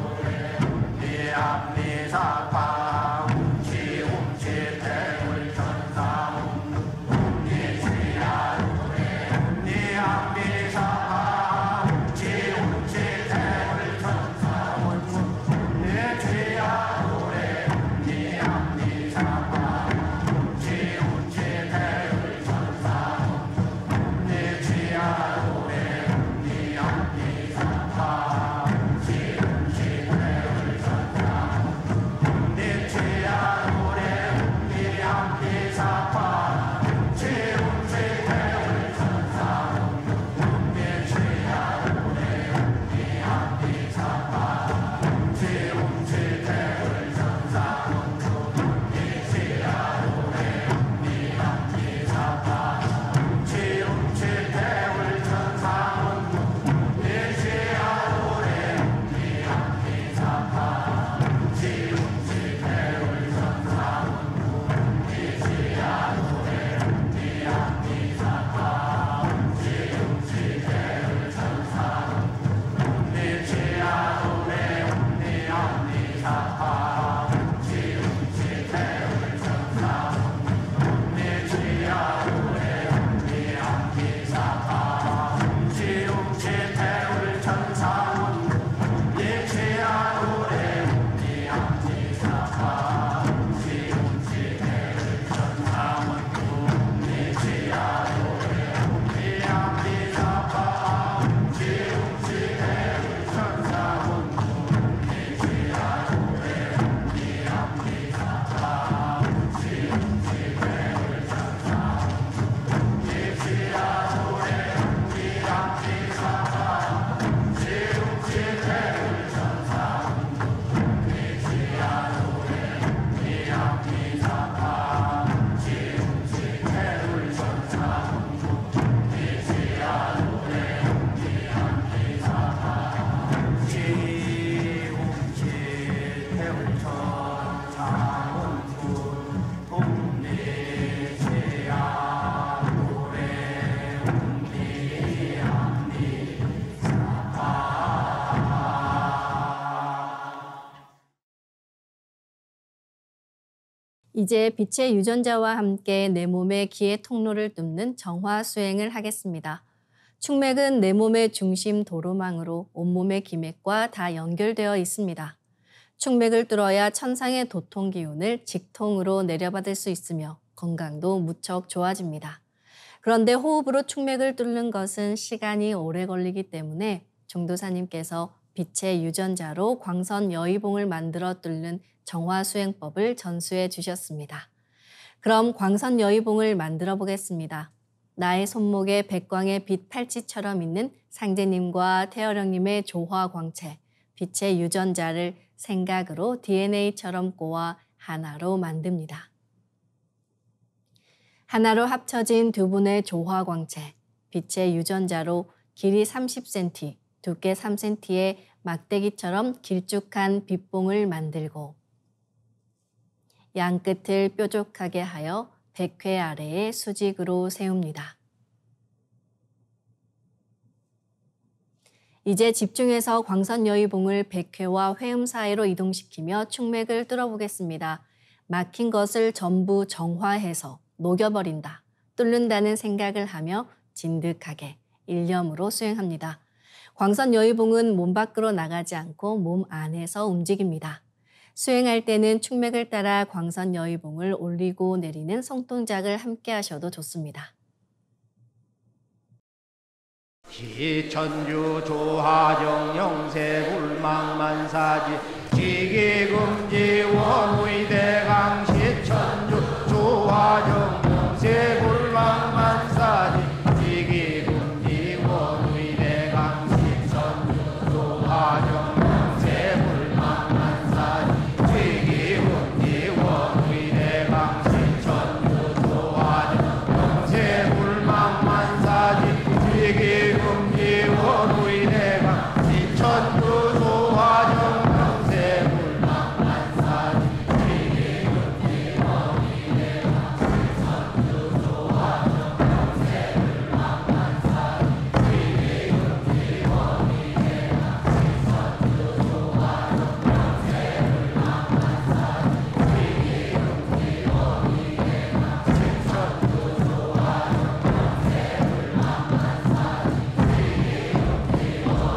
이제 빛의 유전자와 함께 내 몸의 기의 통로를 뚫는 정화 수행을 하겠습니다. 축맥은 내 몸의 중심 도로망으로 온몸의 기맥과 다 연결되어 있습니다. 축맥을 뚫어야 천상의 도통 기운을 직통으로 내려받을 수 있으며 건강도 무척 좋아집니다. 그런데 호흡으로 축맥을 뚫는 것은 시간이 오래 걸리기 때문에 종도사님께서 빛의 유전자로 광선 여의봉을 만들어 뚫는 정화수행법을 전수해 주셨습니다. 그럼 광선 여의봉을 만들어 보겠습니다. 나의 손목에 백광의 빛 팔찌처럼 있는 상제님과 태어령님의 조화광채, 빛의 유전자를 생각으로 DNA처럼 꼬아 하나로 만듭니다. 하나로 합쳐진 두 분의 조화광채, 빛의 유전자로 길이 30cm, 두께 3cm의 막대기처럼 길쭉한 빛봉을 만들고 양 끝을 뾰족하게 하여 백회 아래에 수직으로 세웁니다. 이제 집중해서 광선 여의봉을 백회와 회음 사이로 이동시키며 축맥을 뚫어보겠습니다. 막힌 것을 전부 정화해서 녹여버린다, 뚫는다는 생각을 하며 진득하게 일념으로 수행합니다. 광선 여의봉은 몸 밖으로 나가지 않고 몸 안에서 움직입니다. 수행할 때는 축맥을 따라 광선 여의봉을 올리고 내리는 손동작을 함께 하셔도 좋습니다. 시천주 조하정 영세불망만사지 지기금지 원의대강 시천주 조하정 영세불망만사지 지기금지 원의대강 시천주 조하정 영세불망만사지 지기금지 원의대강 시천주 조하정 영세불망만사지 지기금지 원의대강 시천주 조하정 영세불망만사지 지기금지 원의대강 시천주 조하정 영세불망만사지 지기금지 원의대강 시천주 조하정 영세불망만사지 지기금지 원의대강 시천주 조하정 영세불망만사지 지기금지 원의대강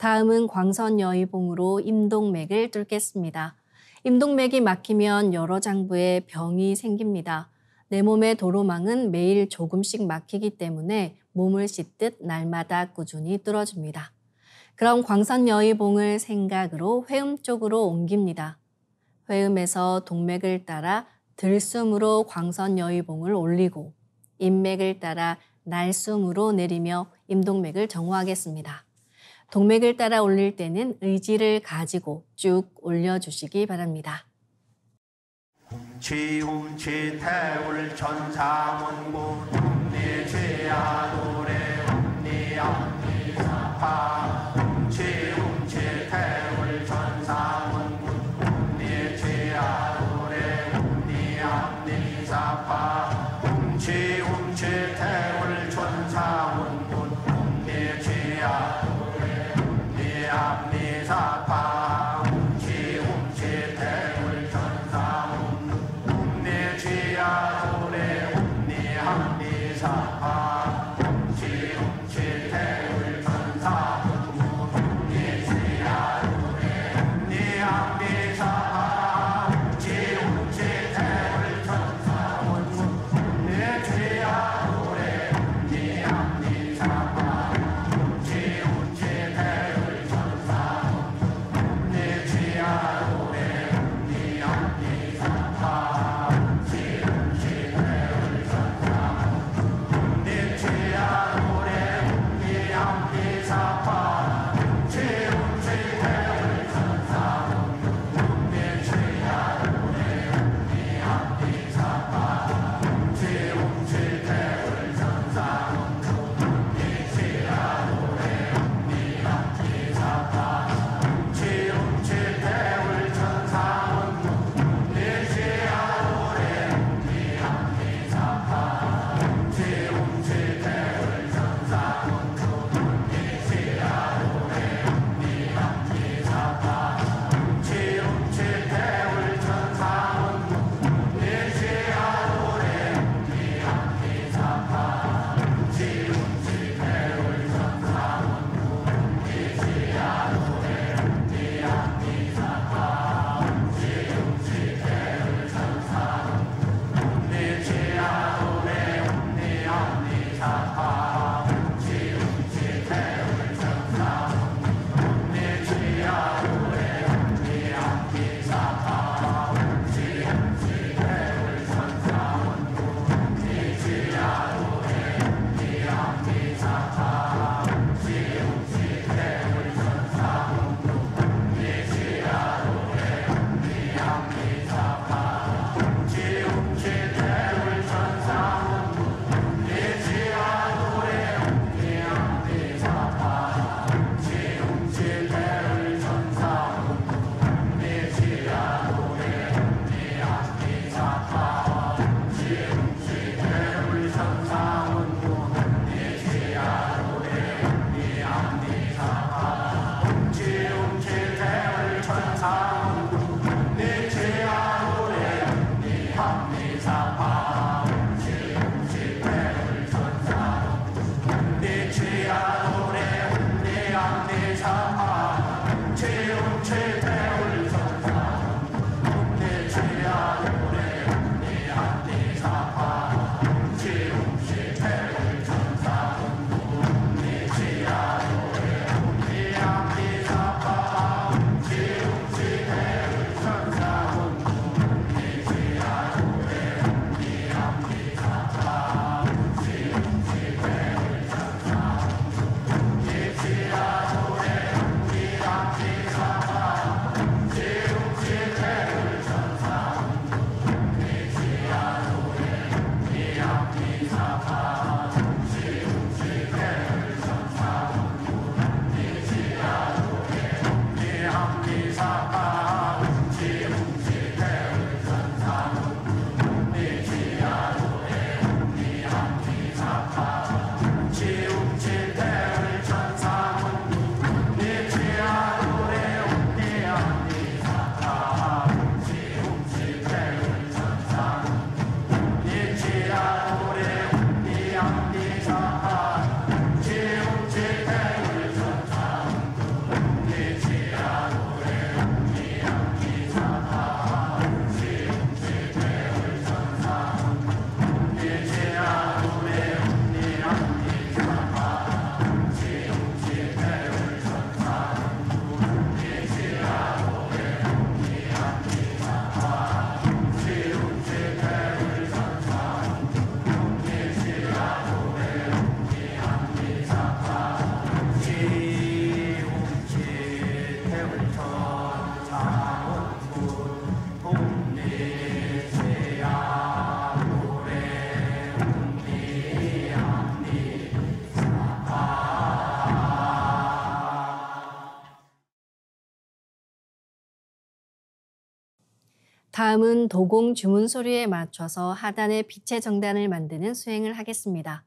다음은 광선여의봉으로 임동맥을 뚫겠습니다. 임동맥이 막히면 여러 장부에 병이 생깁니다. 내 몸의 도로망은 매일 조금씩 막히기 때문에 몸을 씻듯 날마다 꾸준히 뚫어줍니다. 그럼 광선여의봉을 생각으로 회음 쪽으로 옮깁니다. 회음에서 동맥을 따라 들숨으로 광선여의봉을 올리고 인맥을 따라 날숨으로 내리며 임동맥을 정호하겠습니다. 동맥을 따라 올릴 때는 의지를 가지고 쭉 올려주시기 바랍니다. 지움지태울 천사문군 내 죄야 노래 내 암리사파 지움지태울 천사문군 내 죄야 노래 내 암리사파 지움지태울 천사문군 내 죄야 노래 내 암리사파 지움지태울 천사문군 내 죄야 노래 내 암리사파 지움지태울 천사문군 내 죄야 노래 내 암리사파 지움지태울 천사문군 내 죄야 노래 내 암리사파 지움지태울 천사문군 내 죄야 노래 내 암리사파 지움지태울 천사문군 다음은 도공 주문 소리에 맞춰서 하단의 빛의 정단을 만드는 수행을 하겠습니다.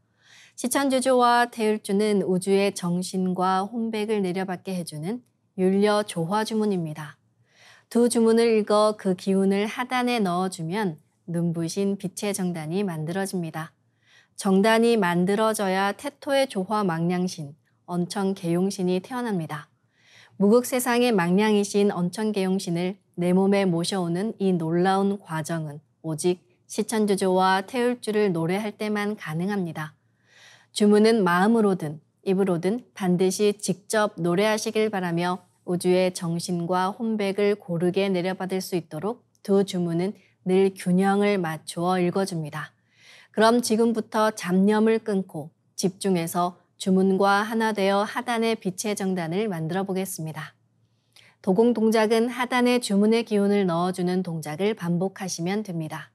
시천주조와 태율주는 우주의 정신과 혼백을 내려받게 해주는 율려 조화 주문입니다. 두 주문을 읽어 그 기운을 하단에 넣어주면 눈부신 빛의 정단이 만들어집니다. 정단이 만들어져야 태토의 조화 망량신, 언천계용신이 태어납니다. 무극세상의 망량이신 언천계용신을 내 몸에 모셔오는 이 놀라운 과정은 오직 시천주조와 태율주를 노래할 때만 가능합니다. 주문은 마음으로든 입으로든 반드시 직접 노래하시길 바라며 우주의 정신과 혼백을 고르게 내려받을 수 있도록 두 주문은 늘 균형을 맞추어 읽어줍니다. 그럼 지금부터 잡념을 끊고 집중해서 주문과 하나 되어 하단의 빛의 정단을 만들어 보겠습니다. 도공 동작은 하단의 주문의 기운을 넣어주는 동작을 반복하시면 됩니다.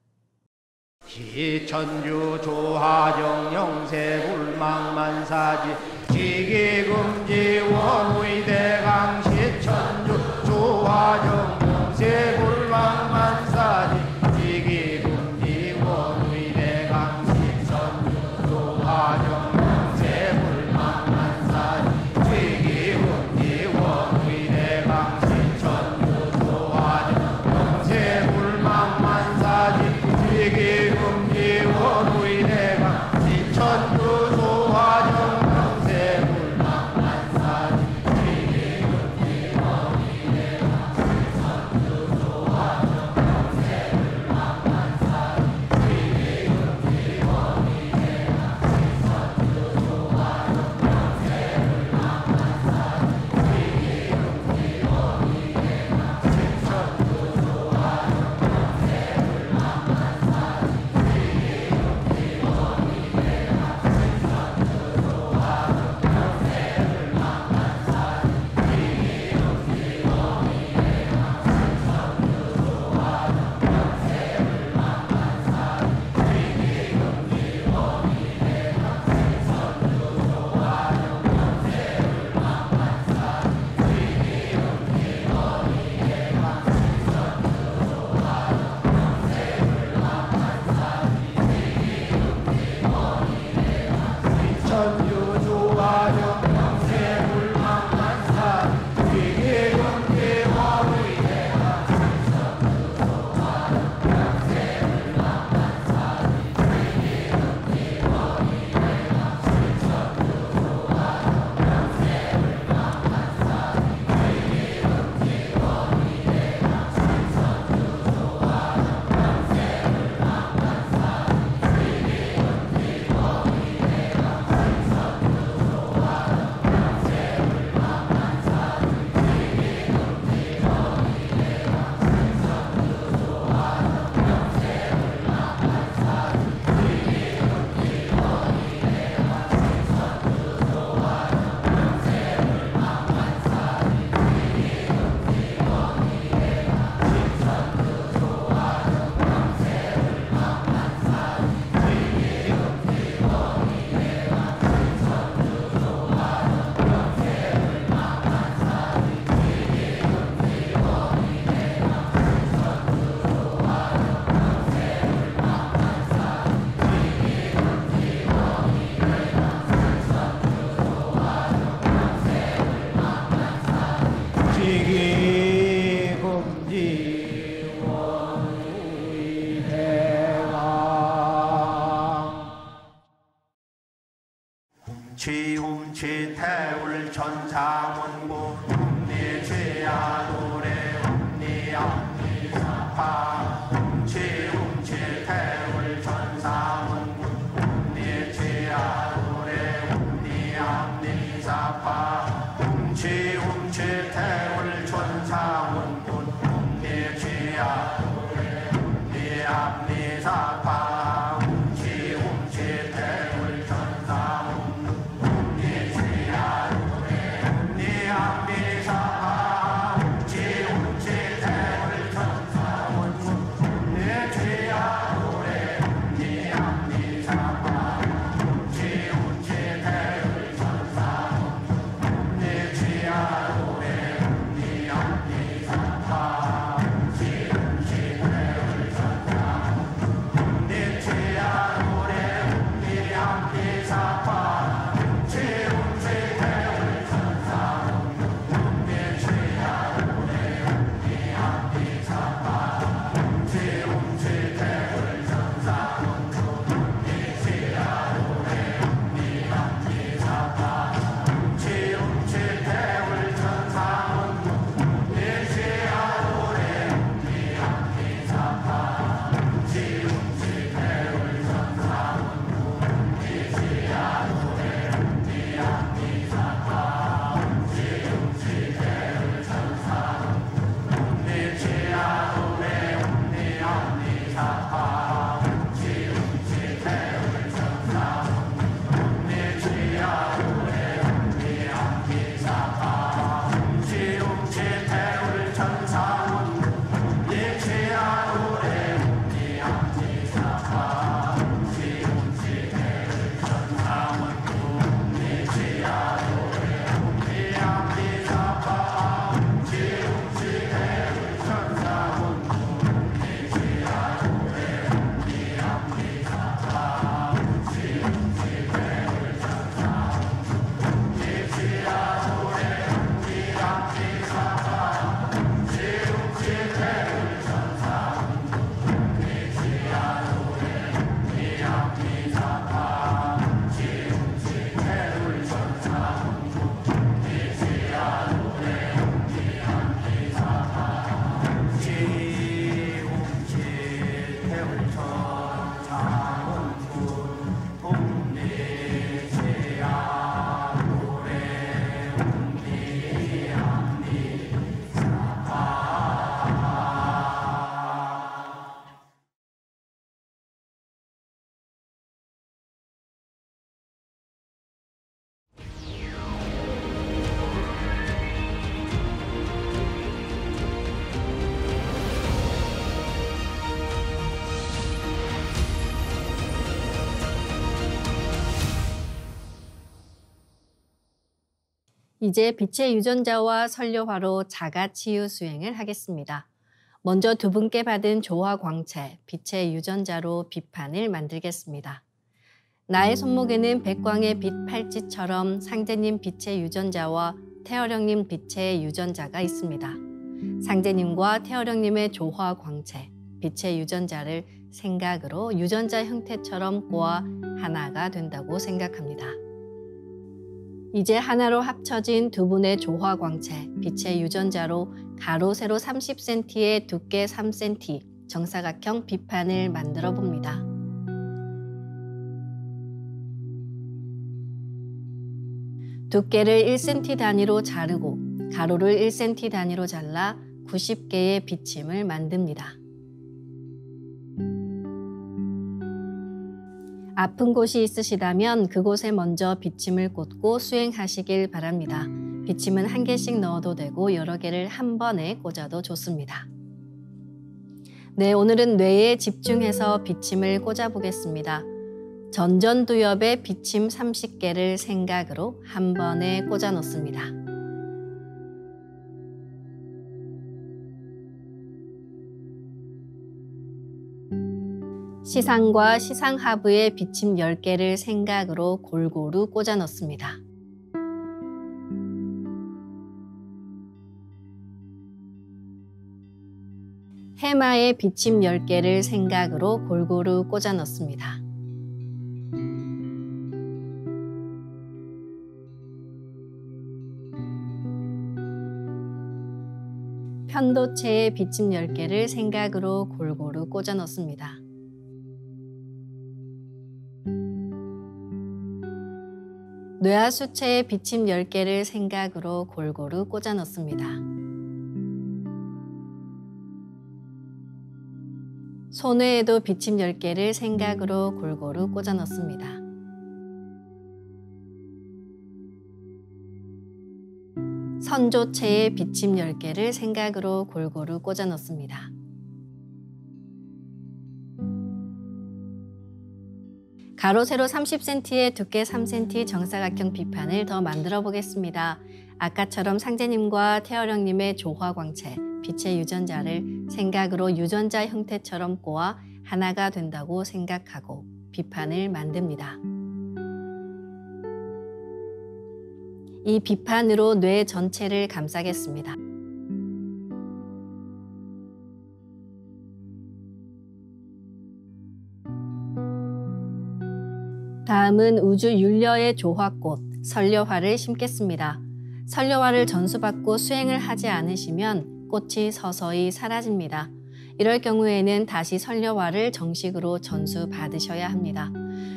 시천주 조화정 영세불망만사지 지기금지 원의대강 시천주 조화정 영세불망만사지 지기금지 원의대강 시천주 조화정 영세불망만사지 지기금지 원의대강 시천주 조화정 영세불망만사지 지기금지 원의대강 시천주 조화정 영세불망만사지 지기금지 원의대강 시천주 조화정 영세불망만사지 지기금지 원의대강 시천주 조화정 영세불망만사지 지기금지 원의대강 시천주 조화정 치움치태울 천상원고 움니치야 노래 움니암니사파 치움치태울 천상원고 움니치야 노래 움니암니사파 치움치태울 천상원고 움니치야 노래 움니암니사파 이제 빛의 유전자와 선료화로 자가치유 수행을 하겠습니다. 먼저 두 분께 받은 조화 광채, 빛의 유전자로 빛판을 만들겠습니다. 나의 손목에는 백광의 빛 팔찌처럼 상제님 빛의 유전자와 태어령님 빛의 유전자가 있습니다. 상제님과 태어령님의 조화 광채, 빛의 유전자를 생각으로 유전자 형태처럼 꼬아 하나가 된다고 생각합니다. 이제 하나로 합쳐진 두 분의 조화 광채, 빛의 유전자로 가로 세로 30cm에 두께 3cm 정사각형 빛판을 만들어 봅니다. 두께를 1cm 단위로 자르고 가로를 1cm 단위로 잘라 90개의 비침을 만듭니다. 아픈 곳이 있으시다면 그곳에 먼저 비침을 꽂고 수행하시길 바랍니다. 비침은 한 개씩 넣어도 되고 여러 개를 한 번에 꽂아도 좋습니다. 네, 오늘은 뇌에 집중해서 비침을 꽂아 보겠습니다. 전전두엽에 비침 30개를 생각으로 한 번에 꽂아 놓습니다. 시상과 시상하부에 비침 10개를 생각으로 골고루 꽂아 넣습니다. 해마에 비침 10개를 생각으로 골고루 꽂아 넣습니다. 편도체에 비침 10개를 생각으로 골고루 꽂아 넣습니다. 뇌하수체에 비침 10개를 생각으로 골고루 꽂아 넣습니다. 소뇌에도 비침 10개를 생각으로 골고루 꽂아 넣습니다. 선조체에 비침 10개를 생각으로 골고루 꽂아 넣습니다. 가로 세로 30cm에 두께 3cm 정사각형 비판을 더 만들어 보겠습니다. 아까처럼 상제님과 태어령님의 조화광채, 빛의 유전자를 생각으로 유전자 형태처럼 꼬아 하나가 된다고 생각하고 비판을 만듭니다. 이 비판으로 뇌 전체를 감싸겠습니다. 다음은 우주 율려의 조화꽃, 선려화를 심겠습니다. 선려화를 전수받고 수행을 하지 않으시면 꽃이 서서히 사라집니다. 이럴 경우에는 다시 선려화를 정식으로 전수받으셔야 합니다.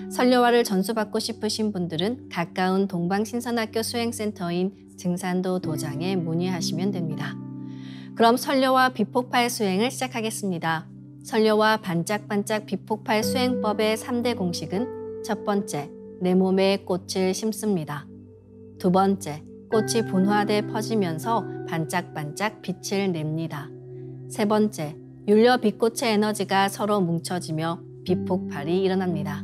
선려화를 전수받고 싶으신 분들은 가까운 동방신선학교 수행센터인 증산도 도장에 문의하시면 됩니다. 그럼 선려화 비폭발 수행을 시작하겠습니다. 선려화 반짝반짝 비폭발 수행법의 3대 공식은 첫 번째, 내 몸에 꽃을 심습니다. 두 번째, 꽃이 분화돼 퍼지면서 반짝반짝 빛을 냅니다. 세 번째, 율려 빛꽃의 에너지가 서로 뭉쳐지며 빛폭발이 일어납니다.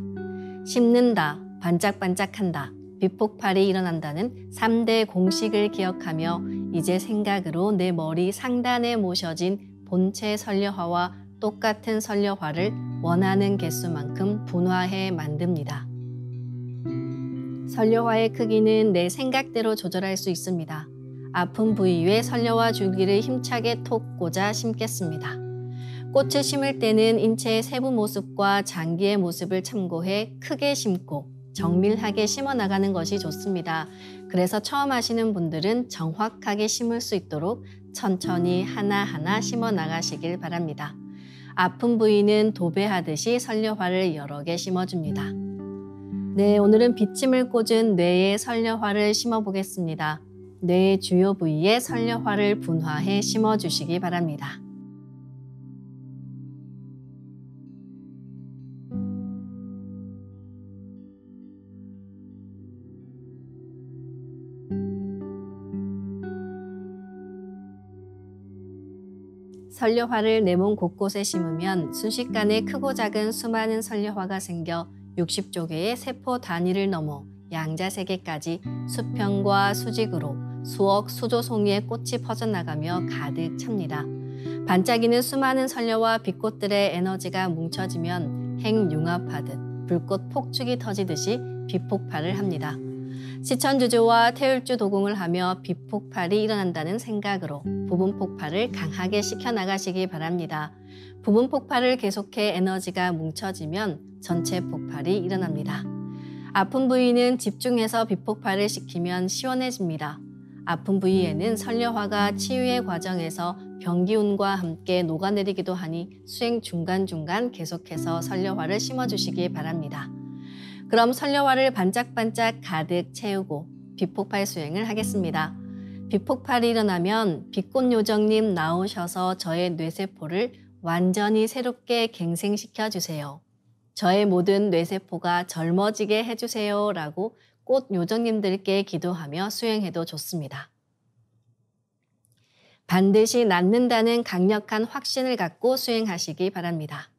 심는다, 반짝반짝한다, 빛폭발이 일어난다는 3대 공식을 기억하며 이제 생각으로 내 머리 상단에 모셔진 본체 선려화와 똑같은 선려화를 원하는 개수만큼 분화해 만듭니다. 선려화의 크기는 내 생각대로 조절할 수 있습니다. 아픈 부위에 선려화 줄기를 힘차게 톡 꽂아 심겠습니다. 꽃을 심을 때는 인체의 세부 모습과 장기의 모습을 참고해 크게 심고 정밀하게 심어 나가는 것이 좋습니다. 그래서 처음 하시는 분들은 정확하게 심을 수 있도록 천천히 하나하나 심어 나가시길 바랍니다. 아픈 부위는 도배하듯이 선려화를 여러 개 심어줍니다. 네, 오늘은 비침을 꽂은 뇌에 선려화를 심어보겠습니다. 뇌의 주요 부위에 선려화를 분화해 심어주시기 바랍니다. 선려화를 내 몸 곳곳에 심으면 순식간에 크고 작은 수많은 선려화가 생겨 60조 개의 세포 단위를 넘어 양자세계까지 수평과 수직으로 수억 수조 송이의 꽃이 퍼져나가며 가득 찹니다. 반짝이는 수많은 선녀와 빛꽃들의 에너지가 뭉쳐지면 핵융합하듯 불꽃 폭죽이 터지듯이 비폭발을 합니다. 시천주조와 태울주 도공을 하며 비폭발이 일어난다는 생각으로 부분 폭발을 강하게 시켜나가시기 바랍니다. 부분 폭발을 계속해 에너지가 뭉쳐지면 전체 폭발이 일어납니다. 아픈 부위는 집중해서 비폭발을 시키면 시원해집니다. 아픈 부위에는 선녀화가 치유의 과정에서 병기운과 함께 녹아내리기도 하니 수행 중간중간 계속해서 선녀화를 심어주시기 바랍니다. 그럼 선녀화를 반짝반짝 가득 채우고 비폭발 수행을 하겠습니다. 비폭발이 일어나면 빛꽃요정님 나오셔서 저의 뇌세포를 완전히 새롭게 갱생시켜 주세요. 저의 모든 뇌세포가 젊어지게 해주세요 라고 꽃 요정님들께 기도하며 수행해도 좋습니다. 반드시 낫는다는 강력한 확신을 갖고 수행하시기 바랍니다.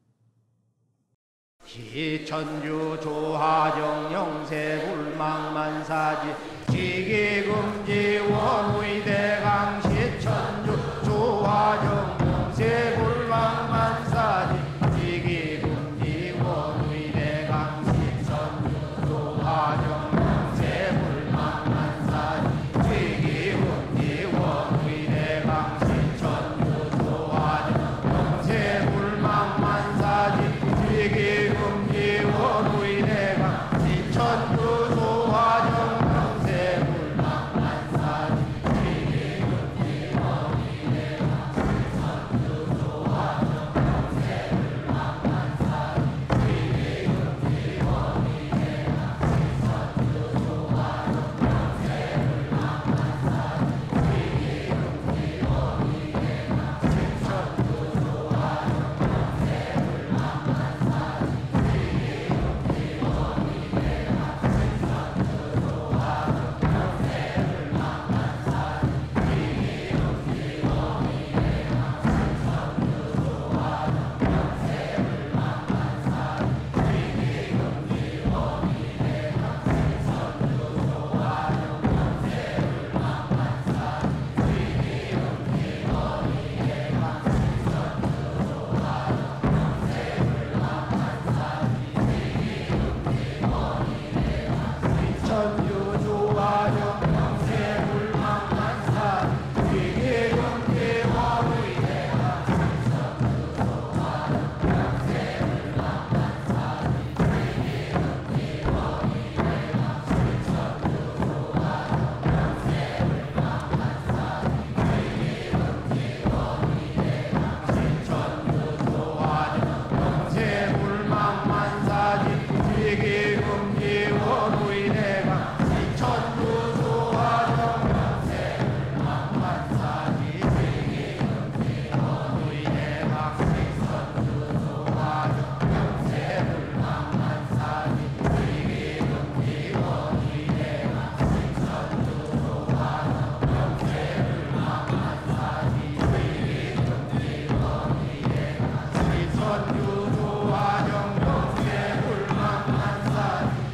시천주 조화정 영세 불망만사지 지기금지 원의대강 시천주 조화정 영세 불망만사지 지기금지 원의대강 시천주 조화정 영세 불망만사지 지기금지 원의대강 시천주 조화정 영세 불망만사지 지기금지 원의대강 시천주 조화정 영세 불망만사지 지기금지 원의대강 시천주 조화정 영세 불망만사지 지기금지 원의대강 시천주 조화정 영세 불망만사지 지기금지 원의대강 시천주 조화정 영세 불망만사지 천주 조화정 영세 불망만사지 지기금지 원의대강 시천주 조화정 영세 불망만사지 지기금지 원의대강 시천주 조화정 영세 불망만사지 지기금지 원의대강 시천주 조화정 영세 불망만사지 지기금지 원의대강 시천주 조화정 영세 불망만사지 지기금지 원의대강 시천주 조화정 영세 불망만사지 지기금지 원의대강 시천주 조화정 영세 불망만사지 지기금지 원의대강 시천주 조화정 영세 불망만사지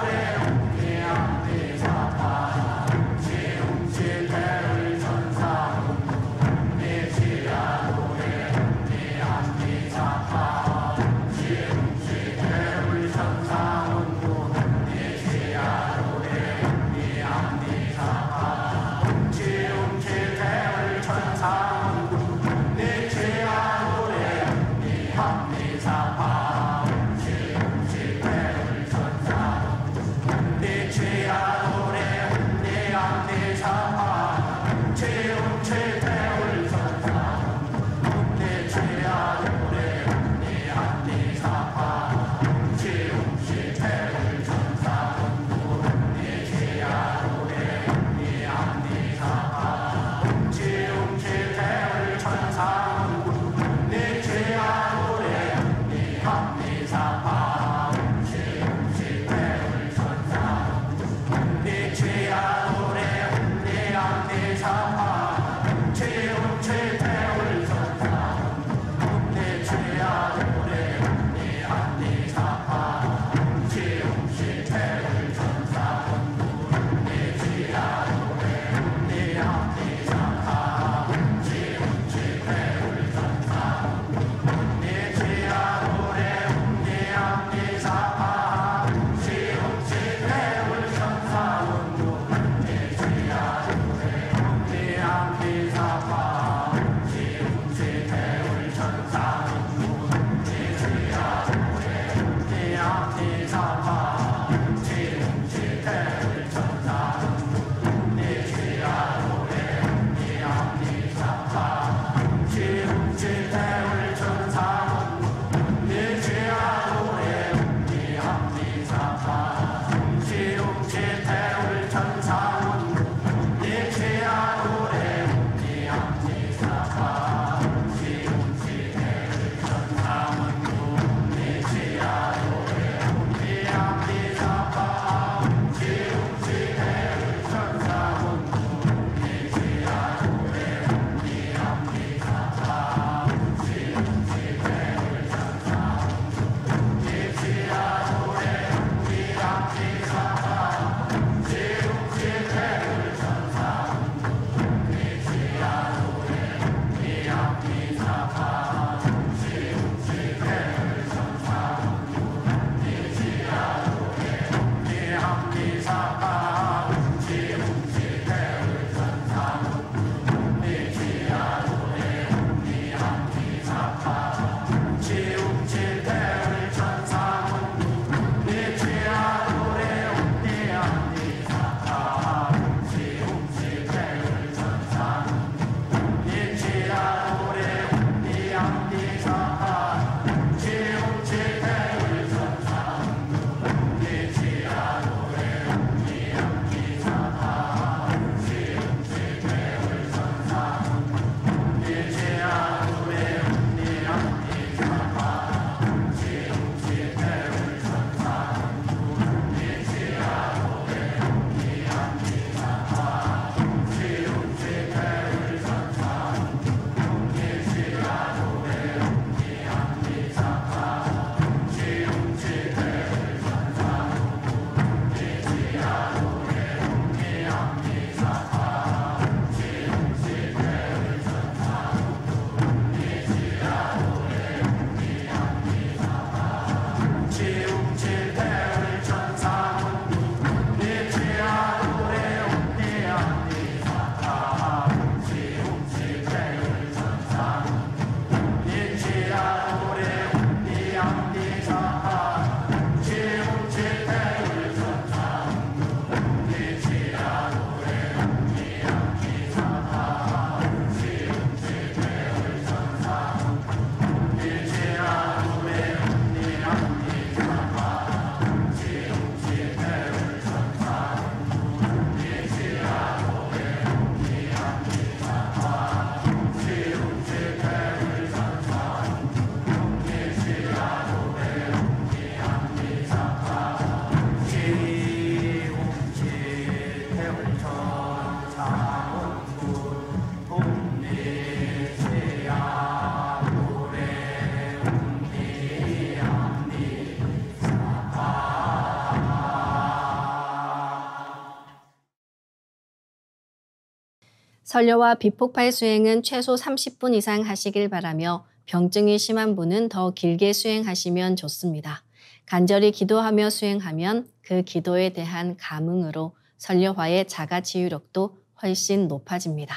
설려와 비폭발 수행은 최소 30분 이상 하시길 바라며 병증이 심한 분은 더 길게 수행하시면 좋습니다. 간절히 기도하며 수행하면 그 기도에 대한 감흥으로 설려화의 자가치유력도 훨씬 높아집니다.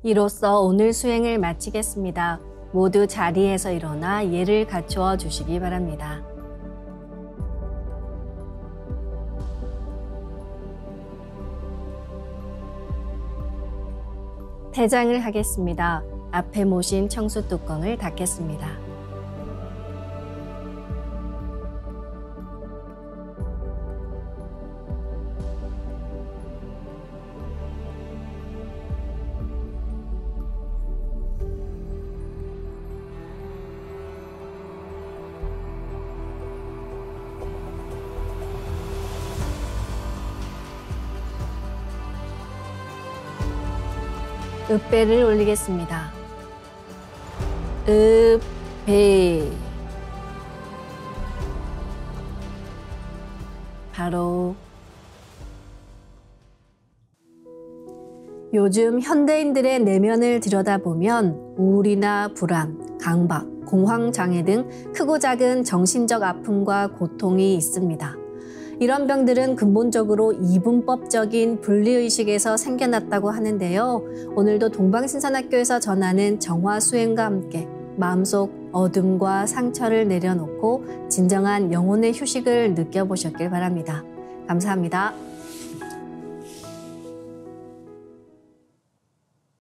이로써 오늘 수행을 마치겠습니다. 모두 자리에서 일어나 예를 갖추어 주시기 바랍니다. 퇴장을 하겠습니다. 앞에 모신 청수 뚜껑을 닫겠습니다. 읍배를 올리겠습니다. 읍배. 바로 요즘 현대인들의 내면을 들여다보면 우울이나 불안, 강박, 공황장애 등 크고 작은 정신적 아픔과 고통이 있습니다. 이런 병들은 근본적으로 이분법적인 분리의식에서 생겨났다고 하는데요. 오늘도 동방신선학교에서 전하는 정화수행과 함께 마음속 어둠과 상처를 내려놓고 진정한 영혼의 휴식을 느껴보셨길 바랍니다. 감사합니다.